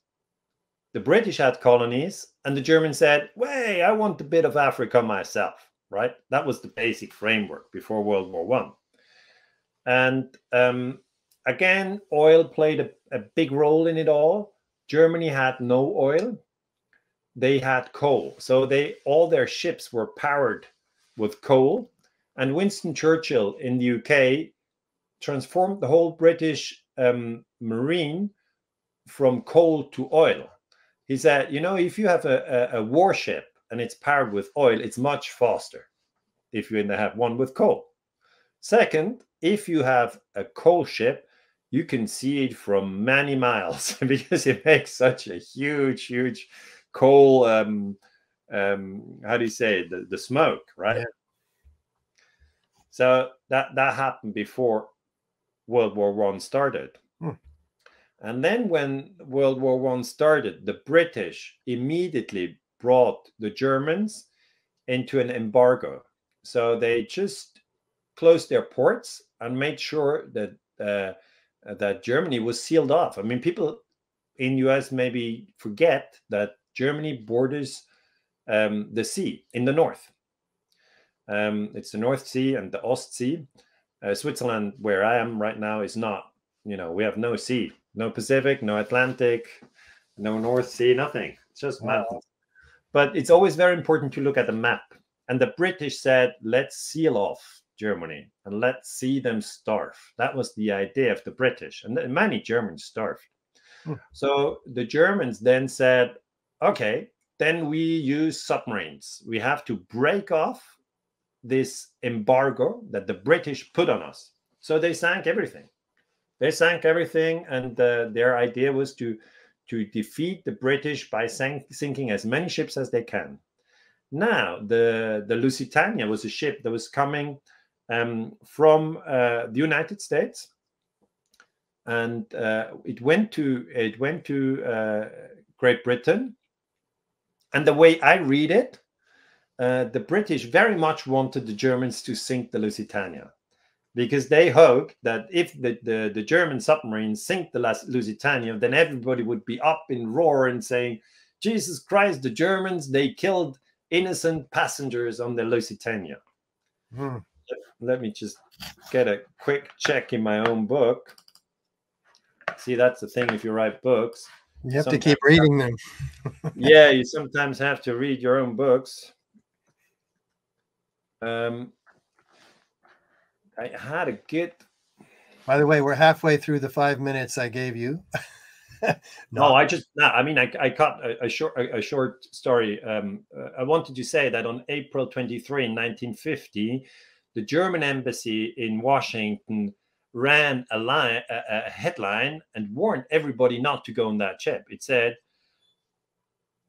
the British had colonies, and the Germans said, "Wait, I want a bit of Africa myself," right? That was the basic framework before World War I. And again, oil played a big role in it all. Germany had no oil. They had coal. So all their ships were powered with coal. And Winston Churchill in the UK transformed the whole British marine from coal to oil. He said, if you have a warship and it's powered with oil, it's much faster if you have one with coal. Second, if you have a coal ship, you can see it from many miles because it makes such a huge coal, how do you say it? The smoke, right? Yeah. So that happened before World War I started. And then when World War I started, the British immediately brought the Germans into an embargo. So they just closed their ports and made sure that that Germany was sealed off. I mean, people in US maybe forget that Germany borders the sea in the north. It's the North Sea and the Ostsee. Switzerland, where I am right now, is not, we have no sea, no Pacific, no Atlantic, no North Sea, nothing. It's just mountains. But it's always very important to look at the map. And the British said, let's seal off Germany and let's see them starve. That was the idea of the British. And many Germans starved. So the Germans then said, okay, then we use submarines. We have to break off this embargo that the British put on us. So they sank everything. And their idea was to defeat the British by sinking as many ships as they can. Now, the Lusitania was a ship that was coming from the United States, and it went to Great Britain. And the way I read it, the British very much wanted the Germans to sink the Lusitania, because they hoped that if the German submarines sink the Lusitania, then everybody would be up in roar and saying, Jesus Christ, the Germans, they killed innocent passengers on the Lusitania. Let me just get a quick check in my own book. See, that's the thing if you write books. You have to keep reading them. Yeah, you sometimes have to read your own books. I had a good... By the way, we're halfway through the 5 minutes I gave you. No, I cut a short story. I wanted to say that on April 23, 1950, the German embassy in Washington ran a headline and warned everybody not to go on that ship. It said,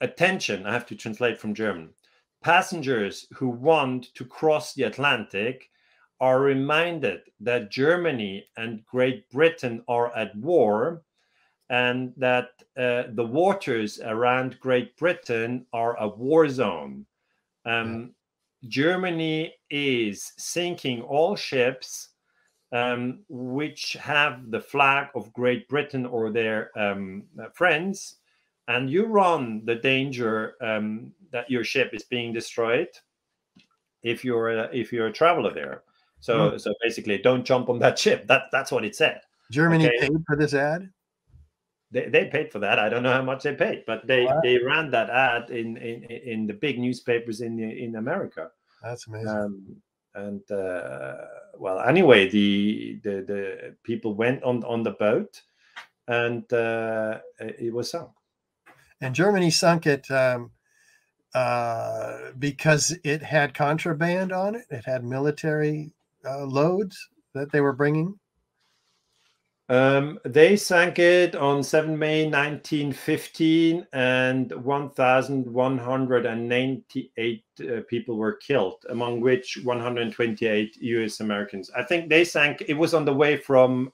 attention, I have to translate from German. Passengers who want to cross the Atlantic are reminded that Germany and Great Britain are at war, and that the waters around Great Britain are a war zone. Germany is sinking all ships which have the flag of Great Britain or their friends, and you run the danger that your ship is being destroyed if you're a traveler there. So basically, don't jump on that ship. That's what it said. Germany paid for this ad? They paid for that. I don't know how much they paid, but they ran that ad in the big newspapers in America. That's amazing. Well, anyway, the people went on the boat, and it was sunk. And Germany sunk it because it had contraband on it. It had military loads that they were bringing. They sank it on 7 May 1915, and 1,198 people were killed, among which 128 US Americans. I think they sank, it was on the way from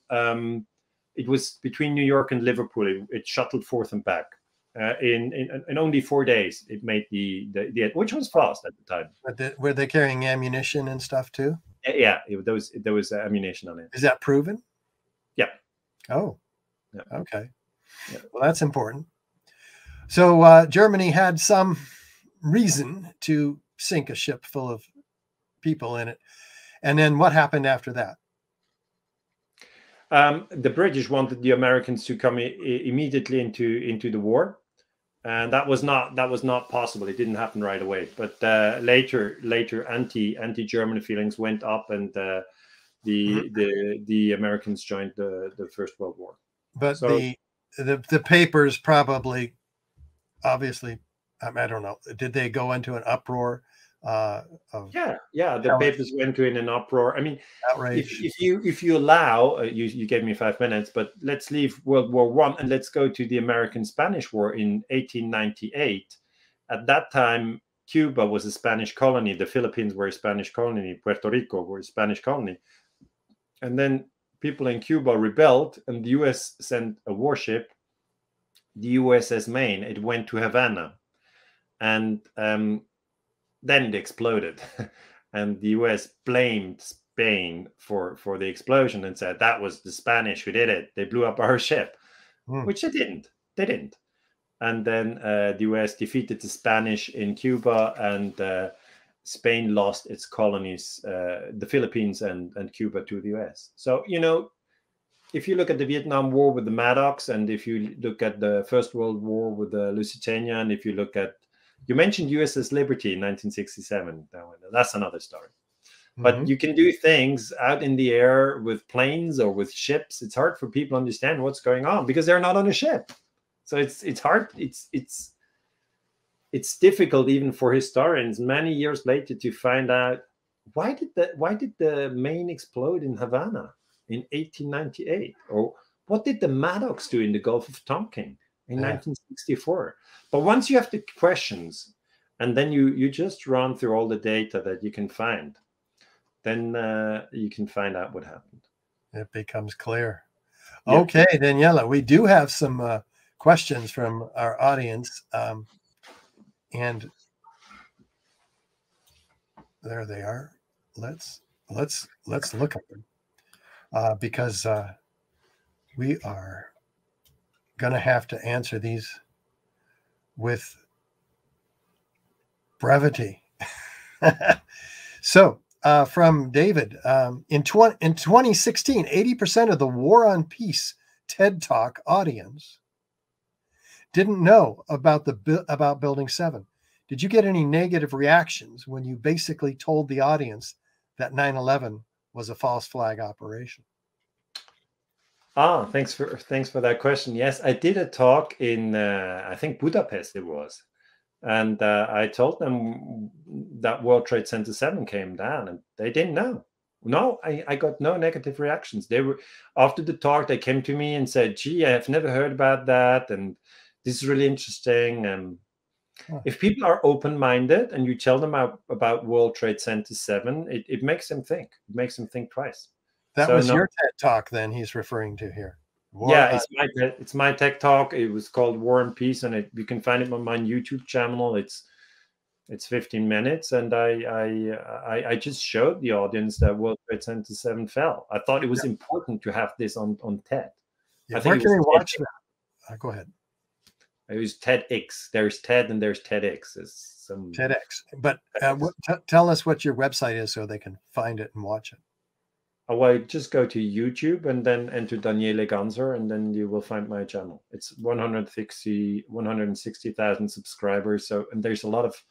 it was between New York and Liverpool. It shuttled forth and back. In only 4 days, it made the which was fast at the time. But were they carrying ammunition and stuff too? Yeah, there was ammunition on it. Is that proven? Yeah. Oh, yeah. Okay. Yeah. Well, that's important. So Germany had some reason to sink a ship full of people in it. And then what happened after that? The British wanted the Americans to come immediately into the war, and that was not possible. It didn't happen right away. But later anti-German feelings went up, and the Americans joined the First World War. But so, the papers probably, obviously, I don't know. Did they go into an uproar? The papers went in an uproar. I mean, outrage. If you allow, you gave me 5 minutes, but let's leave World War I and let's go to the American-Spanish War in 1898. At that time, Cuba was a Spanish colony. The Philippines were a Spanish colony. Puerto Rico were a Spanish colony. And then people in Cuba rebelled, and the U.S. sent a warship, the USS Maine. It went to Havana, and then it exploded, and the US blamed Spain for the explosion and said that was the Spanish who did it. They blew up our ship, which they didn't. And then the US defeated the Spanish in Cuba, and Spain lost its colonies, the Philippines and Cuba, to the US. So, if you look at the Vietnam War with the Maddox, and if you look at the First World War with the Lusitania, and if you look at, you mentioned USS Liberty in 1967. That's another story. But you can do things out in the air with planes or with ships. It's hard for people to understand what's going on because they're not on a ship. So it's hard. It's difficult even for historians many years later to find out why did the Maine explode in Havana in 1898, or what did the Maddox do in the Gulf of Tonkin in 1964. But once you have the questions, and then you just run through all the data that you can find, then you can find out what happened. It becomes clear. Yeah. Okay, Daniele, we do have some questions from our audience, and there they are. Let's look at them because we are going to have to answer these with brevity. So from David, in 2016, 80% of the War on Peace TED Talk audience didn't know about Building 7. Did you get any negative reactions when you basically told the audience that 9/11 was a false flag operation? Thanks for that question. Yes, I did a talk in I think Budapest it was, and I told them that World Trade Center 7 came down, and they didn't know. No, I got no negative reactions. They were, after the talk, they came to me and said, "Gee, I have never heard about that, and this is really interesting." And if people are open-minded and you tell them about World Trade Center 7, it makes them think. It makes them think twice. That was your TED Talk then he's referring to here. It's my TED Talk. It was called War and Peace, and you can find it on my YouTube channel. It's 15 minutes, and I just showed the audience that World Trade Center 7 fell. I thought it was important to have this on TED. Yeah, where can we watch that? Go ahead. It was TEDx. There's TED and there's TEDx. TEDx. But tell us what your website is so they can find it and watch it. Well, just go to YouTube and then enter Daniele Ganser, and then you will find my channel. It's 160,000 subscribers. So, and there's a lot of,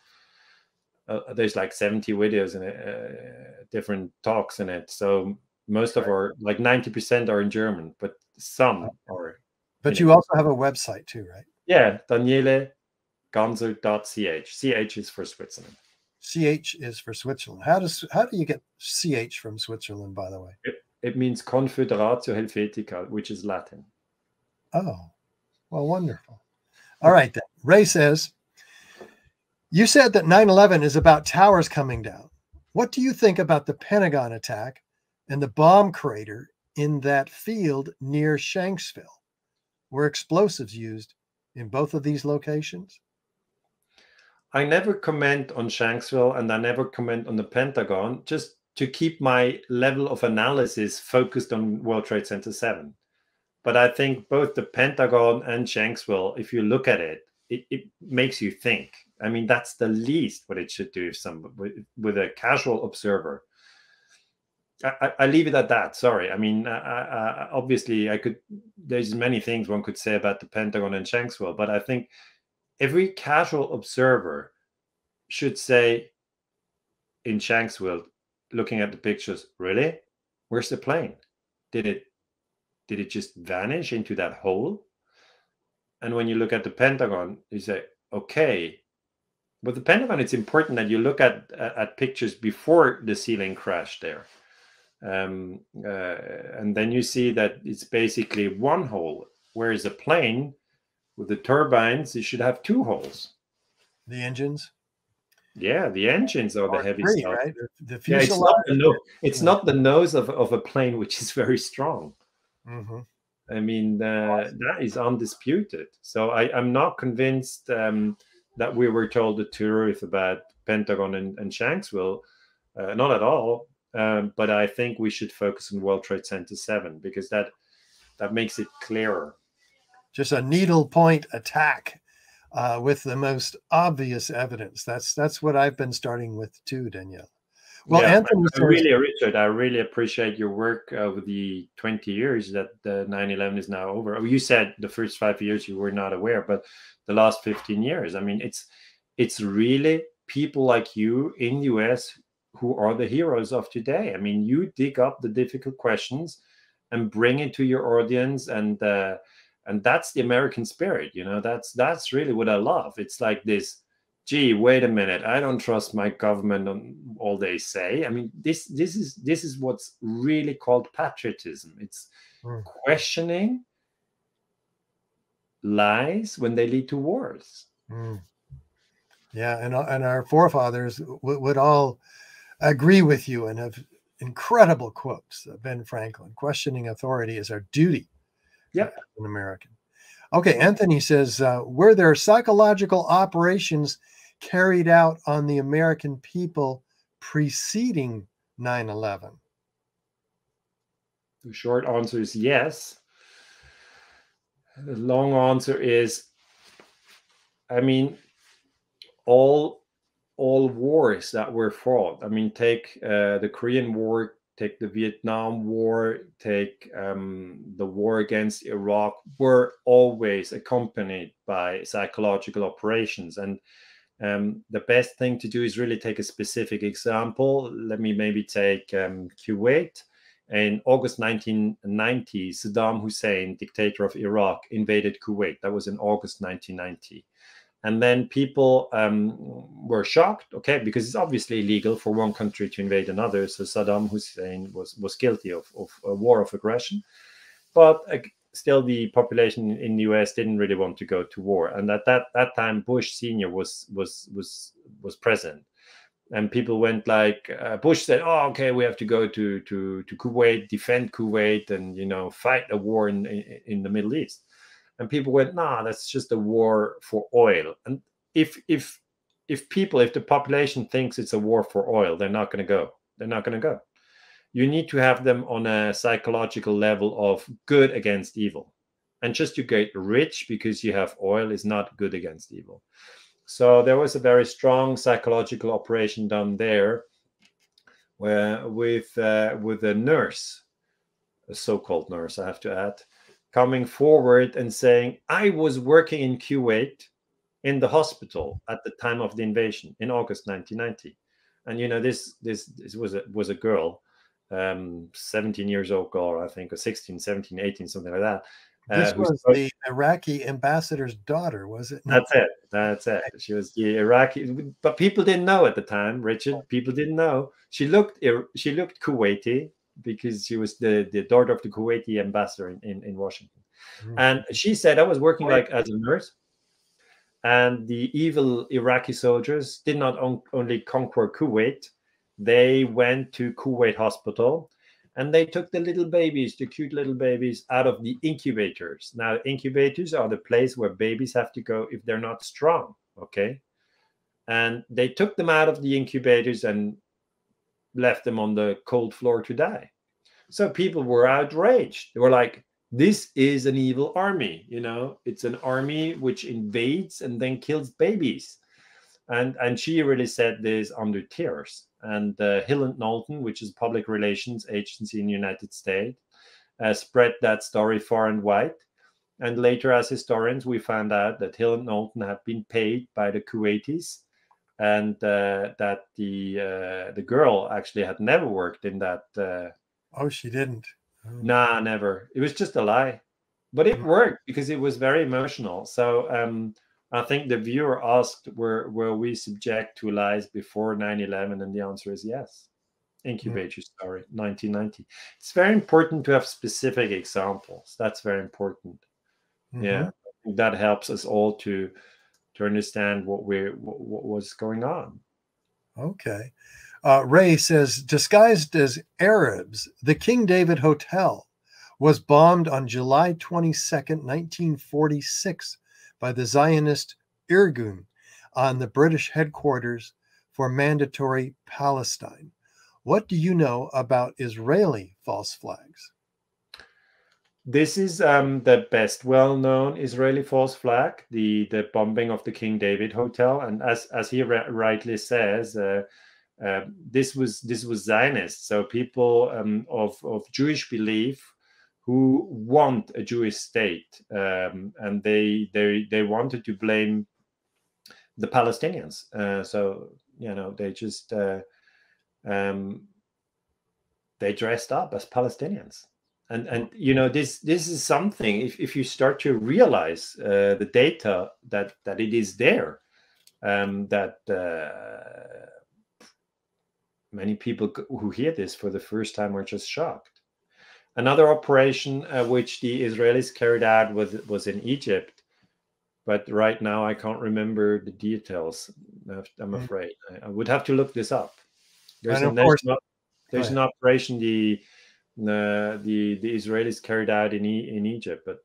there's like 70 videos in it, different talks in it. So most of our, like 90% are in German, but some are. But you also have a website too, right? Yeah, danieleganser.ch. CH is for Switzerland. CH is for Switzerland. How do you get CH from Switzerland, by the way? It means Confederatio Helvetica, which is Latin. Oh, well, wonderful. All right, then. Ray says, you said that 9/11 is about towers coming down. What do you think about the Pentagon attack and the bomb crater in that field near Shanksville? Were explosives used in both of these locations? I never comment on Shanksville and I never comment on the Pentagon, just to keep my level of analysis focused on World Trade Center 7. But I think both the Pentagon and Shanksville, if you look at it, it makes you think. I mean, that's the least what it should do if with a casual observer. I leave it at that. Sorry. I mean, obviously, there's many things one could say about the Pentagon and Shanksville, but I think every casual observer should say in Shanksville, looking at the pictures, really? Where's the plane? Did it just vanish into that hole? And when you look at the Pentagon, you say, okay. But the Pentagon, it's important that you look at pictures before the ceiling crashed there. And then you see that it's basically one hole, whereas a plane with the turbines, you should have two holes. The engines? Yeah, the engines are the heavy stuff. Right? The fuselage. Yeah, it's not the nose of a plane, which is very strong. Mm-hmm. I mean, that is undisputed. So I'm not convinced that we were told the truth about Pentagon and Shanksville. Not at all. But I think we should focus on World Trade Center 7 because that makes it clearer. Just a needlepoint attack with the most obvious evidence. That's what I've been starting with too, Daniele. Well, yeah, Anthony, Richard, I really appreciate your work over the 20 years that the 9/11 is now over. You said the first 5 years you were not aware, but the last 15 years, I mean, it's really people like you in the US who are the heroes of today. I mean, you dig up the difficult questions and bring it to your audience, and that's the American spirit. You know, that's really what I love. It's like this. Gee, wait a minute! I don't trust my government on all they say. I mean, this is what's really called patriotism. It's questioning lies when they lead to wars. Yeah, and our forefathers would all agree with you and have incredible quotes. Ben Franklin, questioning authority is our duty. Yep. As an American. Okay, Anthony says, were there psychological operations carried out on the American people preceding 9/11? The short answer is yes. The long answer is, I mean, all wars that were fought. I mean, take the Korean War, take the Vietnam War, take the war against Iraq, were always accompanied by psychological operations. And the best thing to do is really take a specific example. Let me maybe take Kuwait. In August 1990, Saddam Hussein, dictator of Iraq, invaded Kuwait. That was in August 1990. And then people were shocked, okay, because it's obviously illegal for one country to invade another. So Saddam Hussein was guilty of a war of aggression. But still, the population in the US didn't really want to go to war. And at that time, Bush Sr. was president. And people went like, Bush said, oh, okay, we have to go to Kuwait, defend Kuwait, and, you know, fight a war in the Middle East. And people went, nah, that's just a war for oil. And if the population thinks it's a war for oil, they're not going to go. They're not going to go. You need to have them on a psychological level of good against evil. And just to get rich because you have oil is not good against evil. So there was a very strong psychological operation done there where with a nurse, a so-called nurse, I have to add, coming forward and saying, I was working in Kuwait in the hospital at the time of the invasion in August 1990. And, you know, this was a girl, 17 years old girl, I think, or 16, 17, 18, something like that. This was the Iraqi ambassador's daughter, was it? No. That's it. She was the Iraqi, but people didn't know at the time, Richard. People didn't know. She looked Kuwaiti because she was the daughter of the Kuwaiti ambassador in Washington. And she said, I was working like as a nurse. And the evil Iraqi soldiers did not only conquer Kuwait, they went to Kuwait hospital and they took the little babies, the cute little babies, out of the incubators. Now, incubators are the place where babies have to go if they're not strong, okay? And they took them out of the incubators and left them on the cold floor to die. So people were outraged. They were like, this is an evil army, you know, it's an army which invades and then kills babies. And she really said this under tears. And Hill and Knowlton, which is a public relations agency in the United States, spread that story far and wide. And later, as historians, we found out that Hill and Knowlton had been paid by the Kuwaitis, and that the girl actually had never worked in that. Oh, she didn't. Oh. Nah, never. It was just a lie. But it worked because it was very emotional. So I think the viewer asked, were we subject to lies before 9/11? And the answer is yes. Incubator story, 1990. It's very important to have specific examples. That's very important. Yeah, that helps us all to understand what was going on. Okay. Ray says, disguised as Arabs, the King David Hotel was bombed on July 22nd, 1946 by the Zionist Irgun on the British headquarters for Mandatory Palestine. What do you know about Israeli false flags? This is the best well-known Israeli false flag, the bombing of the King David Hotel. And as he rightly says, this was Zionists, so people of Jewish belief who want a Jewish state, and they wanted to blame the Palestinians. So you know, they just they dressed up as Palestinians, and you know, this is something. If you start to realize the data that it is there, that many people who hear this for the first time are just shocked. Another operation which the Israelis carried out was in Egypt, but right now I can't remember the details. I'm afraid I would have to look this up. There's an operation the Israelis carried out in Egypt, but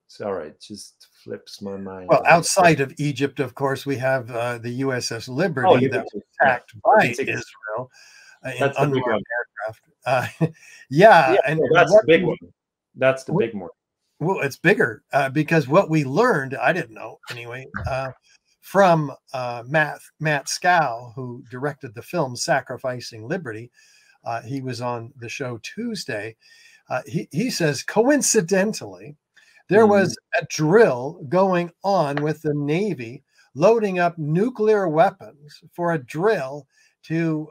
sorry, it just flips my mind. Well, outside of Egypt, of course, we have the USS Liberty that was attacked by Israel in unmanned aircraft. And that's the big one. That's the big one. Well, it's bigger because what we learned, I didn't know anyway, from Matt Scow, who directed the film Sacrificing Liberty. He was on the show Tuesday. He says, coincidentally, there was a drill going on with the Navy loading up nuclear weapons for a drill to,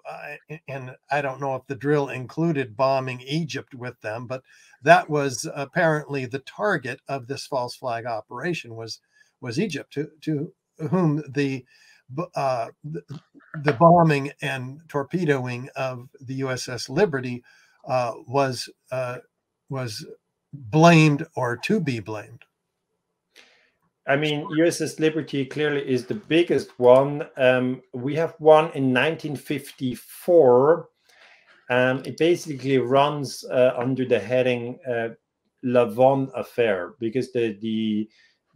and I don't know if the drill included bombing Egypt with them, but that was apparently the target of this false flag operation was Egypt, to whom the bombing and torpedoing of the USS Liberty was blamed or to be blamed. I mean, USS Liberty clearly is the biggest one. We have one in 1954. It basically runs under the heading Lavon affair, because the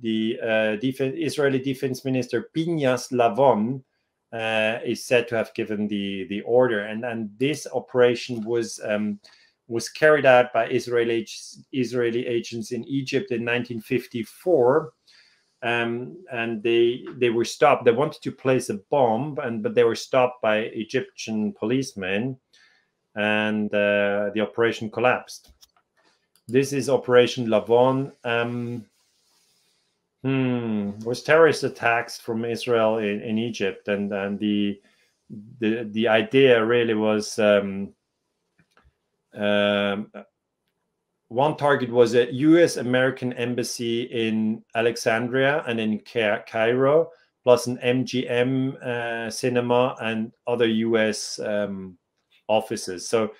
Israeli defense minister Pinhas Lavon is said to have given the order, and this operation was carried out by Israeli agents in Egypt in 1954. And they were stopped. They wanted to place a bomb, but they were stopped by Egyptian policemen, and the operation collapsed. This is Operation Lavon. Was terrorist attacks from Israel in Egypt, and the idea really was one target was a US-American embassy in Alexandria and in Cairo, plus an MGM cinema and other US offices. So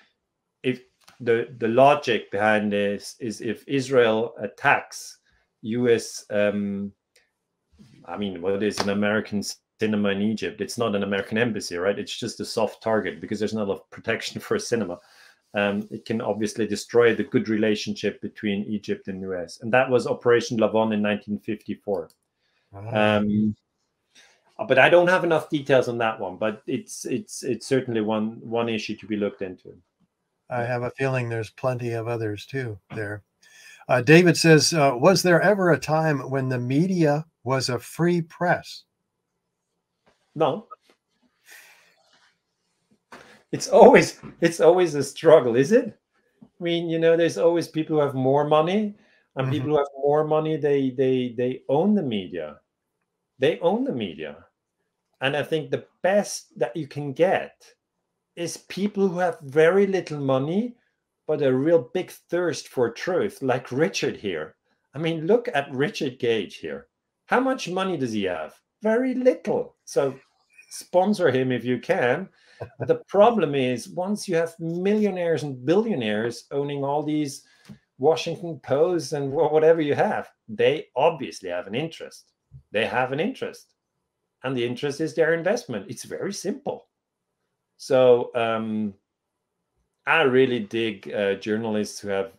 if the logic behind this is, if Israel attacks US, I mean, what is an American cinema in Egypt? It's not an American embassy, right? It's just a soft target because there's not a lot of protection for a cinema. it can obviously destroy the good relationship between Egypt and US. And that was Operation Lavon in 1954. But I don't have enough details on that one, but it's certainly one issue to be looked into. I have a feeling there's plenty of others too there. David says, was there ever a time when the media was a free press? No. It's always a struggle, is it? I mean, there's always people who have more money, and people who have more money, they own the media. They own the media. And I think the best that you can get is people who have very little money, but a real big thirst for truth, like Richard here. I mean, look at Richard Gage here. How much money does he have? Very little. So sponsor him if you can. The problem is, once you have millionaires and billionaires owning all these Washington Posts and whatever you have, they obviously have an interest. They have an interest. And the interest is their investment. It's very simple. So I really dig journalists who have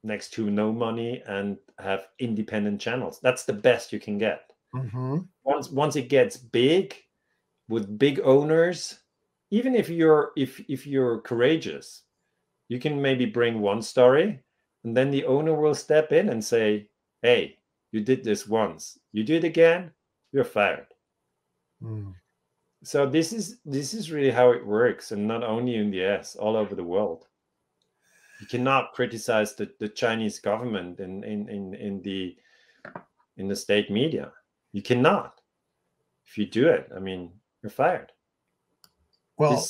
next to no money and have independent channels. That's the best you can get. Once it gets big, with big owners, even if you're courageous, you can maybe bring one story, and then the owner will step in and say, "Hey, you did this once. You do it again, you're fired." So this is really how it works, and not only in the US, all over the world. You cannot criticize the Chinese government in the state media. You cannot. If you do it, I mean, you're fired. Well,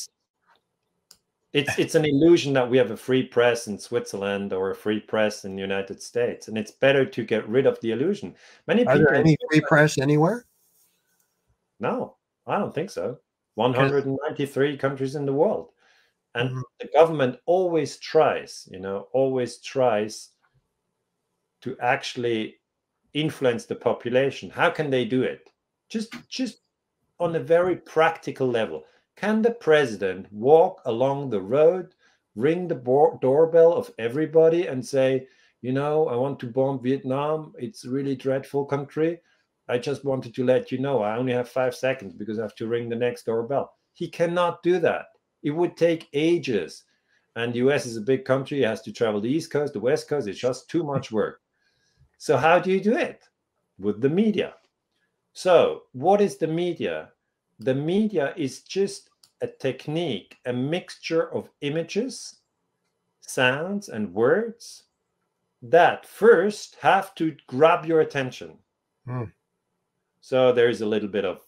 it's an illusion that we have a free press in Switzerland or a free press in the United States, and it's better to get rid of the illusion. Many are people there any free press anywhere? No, I don't think so. 193 countries in the world. And the government always tries to actually influence the population. How can they do it? Just on a very practical level. Can the president walk along the road, ring the doorbell of everybody and say, I want to bomb Vietnam. It's a really dreadful country. I just wanted to let you know I only have 5 seconds because I have to ring the next doorbell. He cannot do that. It would take ages. And the US is a big country. It has to travel the East Coast, the West Coast. It's just too much work. So how do you do it? With the media. So what is the media? The media is just a technique, a mixture of images, sounds, and words that first have to grab your attention. So there's a little bit of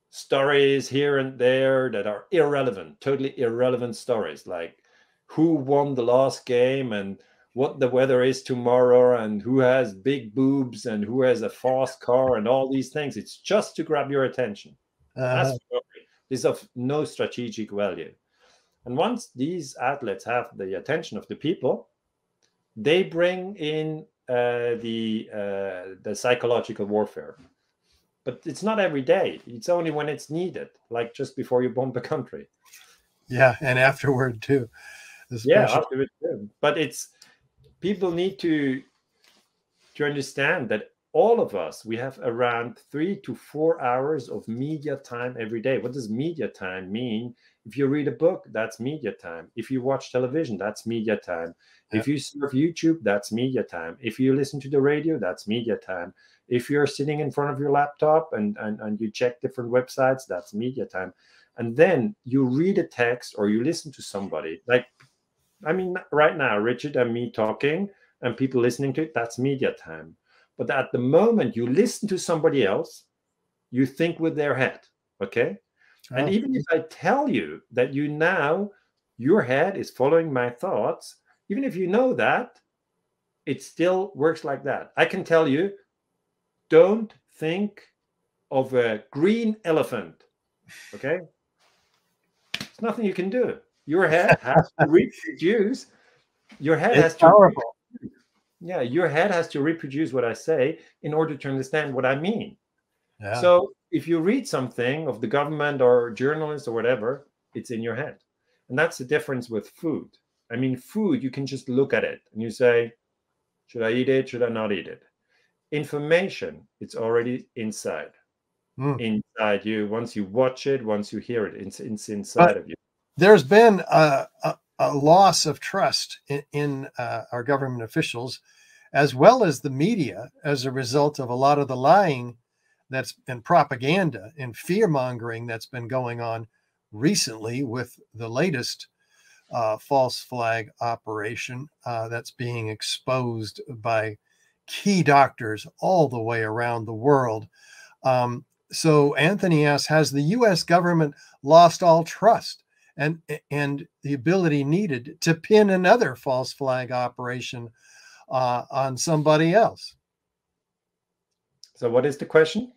stories here and there that are irrelevant, totally irrelevant stories, like who won the last game and what the weather is tomorrow and who has big boobs and who has a fast car and all these things. It's just to grab your attention. That's is of no strategic value. And once these outlets have the attention of the people, they bring in the psychological warfare. But it's not every day. It's only when it's needed, like just before you bomb the country. Yeah, and afterward too. Yeah, afterward too. But people need to understand that all of us, we have around 3 to 4 hours of media time every day. What does media time mean? If you read a book, that's media time. If you watch television, that's media time. Yeah. If you surf YouTube, that's media time. If you listen to the radio, that's media time. If you're sitting in front of your laptop and you check different websites, that's media time. And then you read a text or you listen to somebody. Like, I mean, right now, Richard and me talking and people listening to it, that's media time. But at the moment you listen to somebody else, you think with their head, okay? Oh. And even if I tell you that your head is following my thoughts, even if you know that, it still works like that. I can tell you, don't think of a green elephant, okay? There's nothing you can do. Your head has to reproduce. Your head has to. Powerful. Yeah, your head has to reproduce what I say in order to understand what I mean. Yeah. So if you read something of the government or journalists or whatever, it's in your head. And that's the difference with food. I mean, food, you can just look at it and you say, should I eat it? Should I not eat it? Information, it's already inside you. Once you watch it, once you hear it, it's inside of you. There's been a loss of trust in our government officials, as well as the media, as a result of a lot of the lying that's been propaganda and fear mongering that's been going on recently with the latest false flag operation that's being exposed by key doctors all the way around the world. So Anthony asks, has the U.S. government lost all trust and the ability needed to pin another false flag operation on somebody else? So what is the question?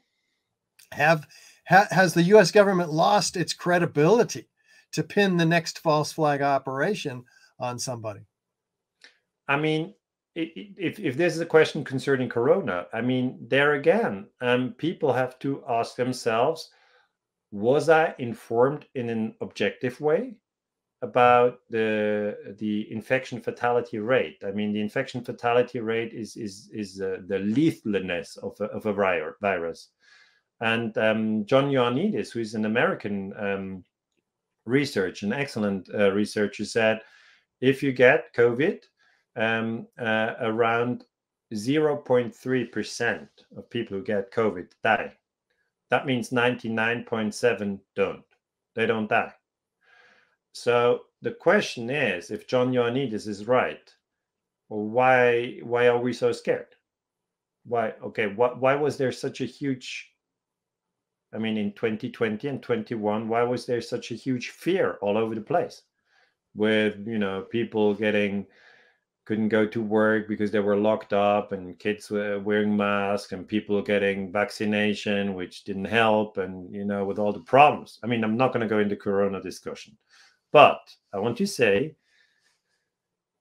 Has the U.S. government lost its credibility to pin the next false flag operation on somebody? I mean, if this is a question concerning Corona, I mean, there again, people have to ask themselves, was I informed in an objective way about the infection fatality rate? I mean, the infection fatality rate is the lethalness of a virus. And John Ioannidis, who is an American an excellent researcher, said, if you get COVID, around 0.3% of people who get COVID die. That means 99.7 don't. They don't die. So the question is, if John Ioannidis is right, why are we so scared? Why was there such a huge, I mean, in 2020 and 21, why was there such a huge fear all over the place with, people couldn't go to work because they were locked up, and kids were wearing masks, and people getting vaccination, which didn't help, and, with all the problems. I mean, I'm not going to go into Corona discussion, but I want to say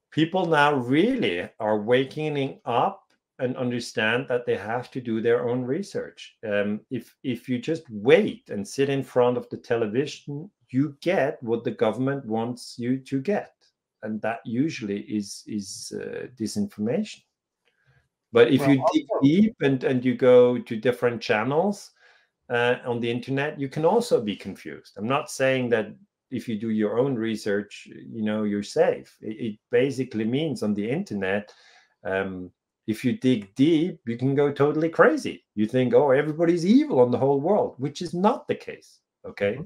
people now really are waking up and understand that they have to do their own research. If you just wait and sit in front of the television, you get what the government wants you to get, and that usually is disinformation. But if you dig deep and you go to different channels on the internet, you can also be confused. I'm not saying that if you do your own research, you're safe. It basically means on the internet, if you dig deep, you can go totally crazy. You think, oh, everybody's evil on the whole world, which is not the case. Okay. Mm-hmm.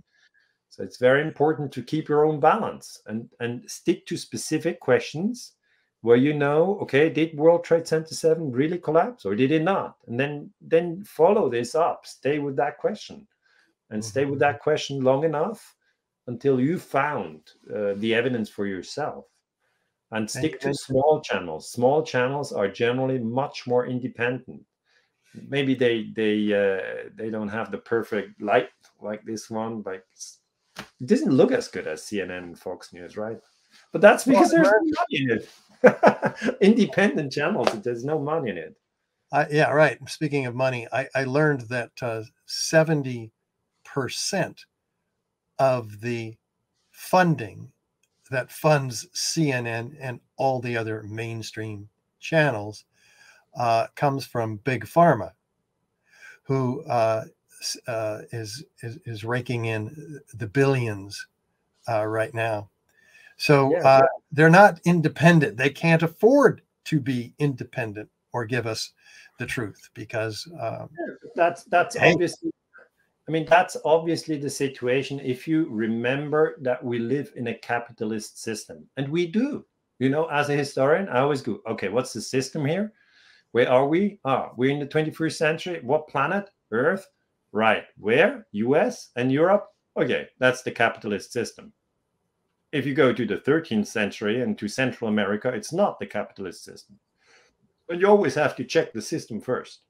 So it's very important to keep your own balance and stick to specific questions where okay, did World Trade Center 7 really collapse or did it not? And then follow this up. Stay with that question and stay with that question long enough until you found the evidence for yourself. And stick to small channels. Small channels are generally much more independent. Maybe they don't have the perfect light like this one. Like, it doesn't look as good as CNN and Fox News, right? But that's because there's no money in it. Independent channels, there's no money in it. Yeah, right. Speaking of money, I learned that 70% of the funding that funds CNN and all the other mainstream channels comes from Big Pharma, who is raking in the billions right now. So they're not independent. They can't afford to be independent or give us the truth because that's obviously. I mean, that's obviously the situation. If you remember that we live in a capitalist system, and we do, as a historian, I always go, okay, what's the system here? Where are we? We're in the 21st century. What planet? Earth. Right. Where? US and Europe. Okay, that's the capitalist system. If you go to the 13th century and to Central America, it's not the capitalist system. But you always have to check the system first.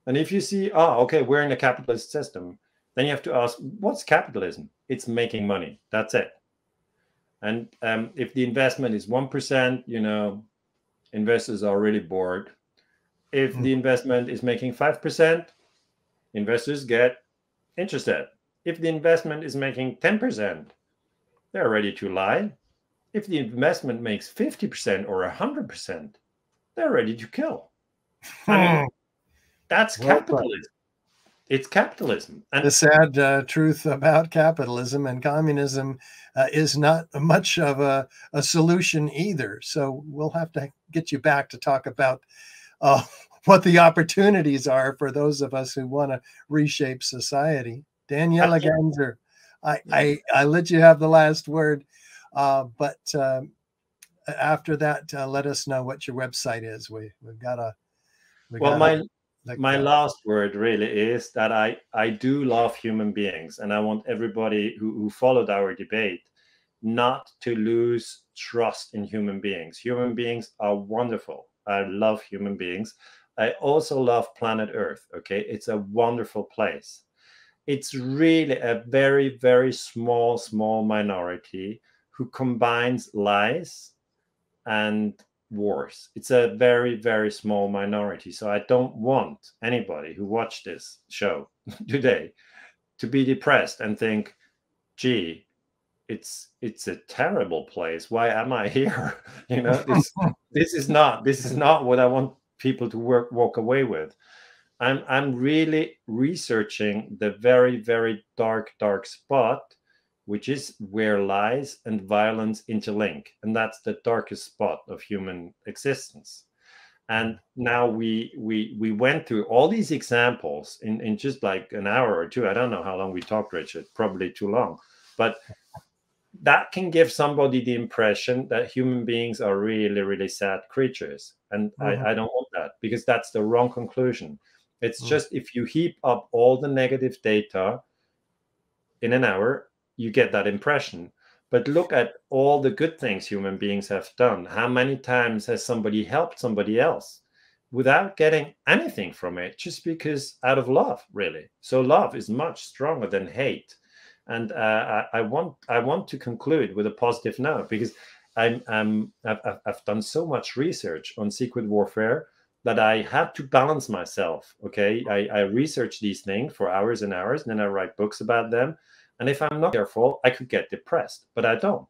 And if you see, okay, we're in a capitalist system, then you have to ask, what's capitalism? It's making money. That's it. And if the investment is 1%, investors are really bored. If the investment is making 5%, investors get interested. If the investment is making 10%, they're ready to lie. If the investment makes 50% or 100%, they're ready to kill. I mean, that's capitalism. It's capitalism. And the sad truth about capitalism and communism is not much of a solution either. So we'll have to get you back to talk about what the opportunities are for those of us who want to reshape society. Daniele Ganser, I let you have the last word, but after that, let us know what your website is. We've got a my last word really is that I do love human beings, and I want everybody who followed our debate not to lose trust in human beings. Human beings are wonderful. I love human beings. I also love planet Earth. Okay, it's a wonderful place. It's really a very, very small minority who combines lies and wars. It's a very, very small minority. So I don't want anybody who watched this show today to be depressed and think, gee, it's a terrible place. Why am I here? You know, this is not what I want people to walk away with. I'm really researching the very, very dark spot, which is where lies and violence interlink. And that's the darkest spot of human existence. And now we went through all these examples in just like an hour or two. I don't know how long we talked, Richard, probably too long. But that can give somebody the impression that human beings are really, really sad creatures. And I don't want that, because that's the wrong conclusion. It's just if you heap up all the negative data in an hour, you get that impression. But look at all the good things human beings have done. How many times has somebody helped somebody else without getting anything from it, just because out of love, really? So love is much stronger than hate. And I want to conclude with a positive note, because I've done so much research on secret warfare that I had to balance myself. Okay, I research these things for hours and hours, and then I write books about them. And if I'm not careful, I could get depressed, but I don't.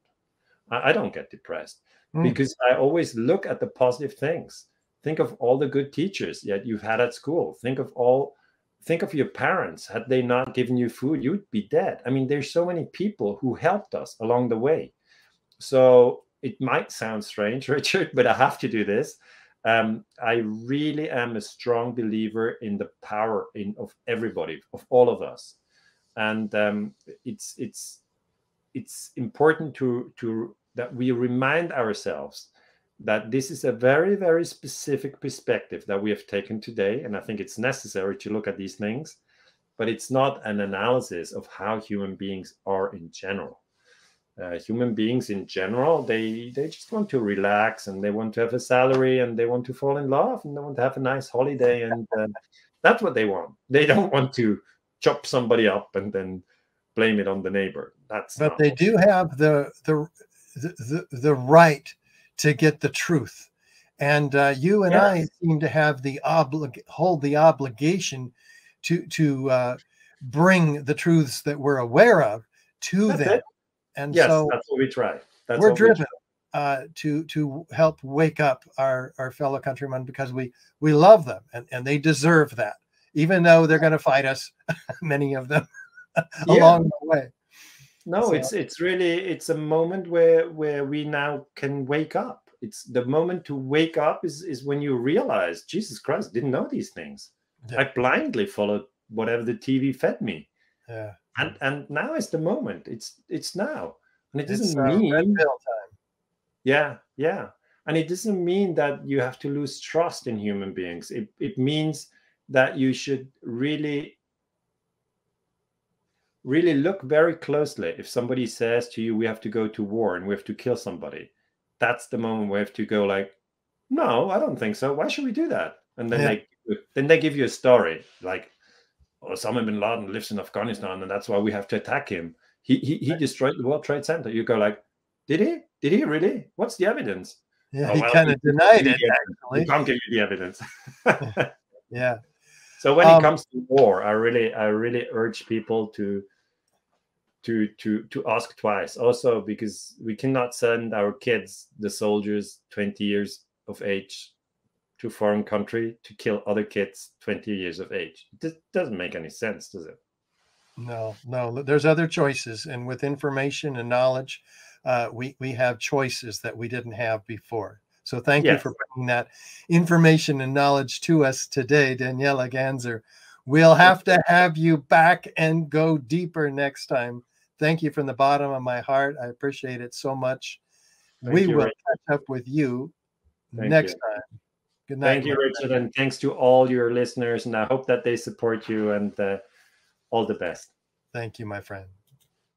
I don't get depressed because I always look at the positive things. Think of all the good teachers that you've had at school. Think of your parents. Had they not given you food, you'd be dead. I mean, there's so many people who helped us along the way. So it might sound strange, Richard, but I have to do this. I really am a strong believer in the power of everybody, of all of us. And it's important to that we remind ourselves that this is a very, very specific perspective that we have taken today. And I think it's necessary to look at these things, but it's not an analysis of how human beings are in general. Human beings in general, they just want to relax, and they want to have a salary, and they want to fall in love, and they want to have a nice holiday. And that's what they want. They don't want to chop somebody up and then blame it on the neighbor. But they do have the right to get the truth. And you and I seem to have hold the obligation to bring the truths that we're aware of to them. And so that's what we try. We're driven to help wake up our fellow countrymen, because we love them, and they deserve that, even though they're going to fight us, many of them, along the way. No, so it's a moment where we now can wake up. It's the moment to wake up is when you realize, Jesus Christ, didn't know these things. I blindly followed whatever the TV fed me. Yeah. And now is the moment. It's now. And it doesn't mean red pill time. Yeah. And it doesn't mean that you have to lose trust in human beings. It means that you should really look very closely. If somebody says to you, we have to go to war and we have to kill somebody, that's the moment we have to go like, no, I don't think so. Why should we do that? And then they give you a story like, Osama bin Laden lives in Afghanistan, and that's why we have to attack him. He destroyed the World Trade Center. You go like, did he? Did he really? What's the evidence? Yeah, he kind of denied it, actually. We can't give you the evidence. Yeah. So when it comes to war, I really urge people to to ask twice. Also, because we cannot send our kids, the soldiers, 20 years of age, to a foreign country to kill other kids 20 years of age. This doesn't make any sense, does it? No, there's other choices, and with information and knowledge, we have choices that we didn't have before. So thank you for bringing that information and knowledge to us today, Daniele Ganser. We'll have to have you back and go deeper next time. Thank you from the bottom of my heart. I appreciate it so much. We will catch up with you next time. Good night. Thank you, Richard, and thanks to all your listeners. And I hope that they support you, and all the best. Thank you, my friend.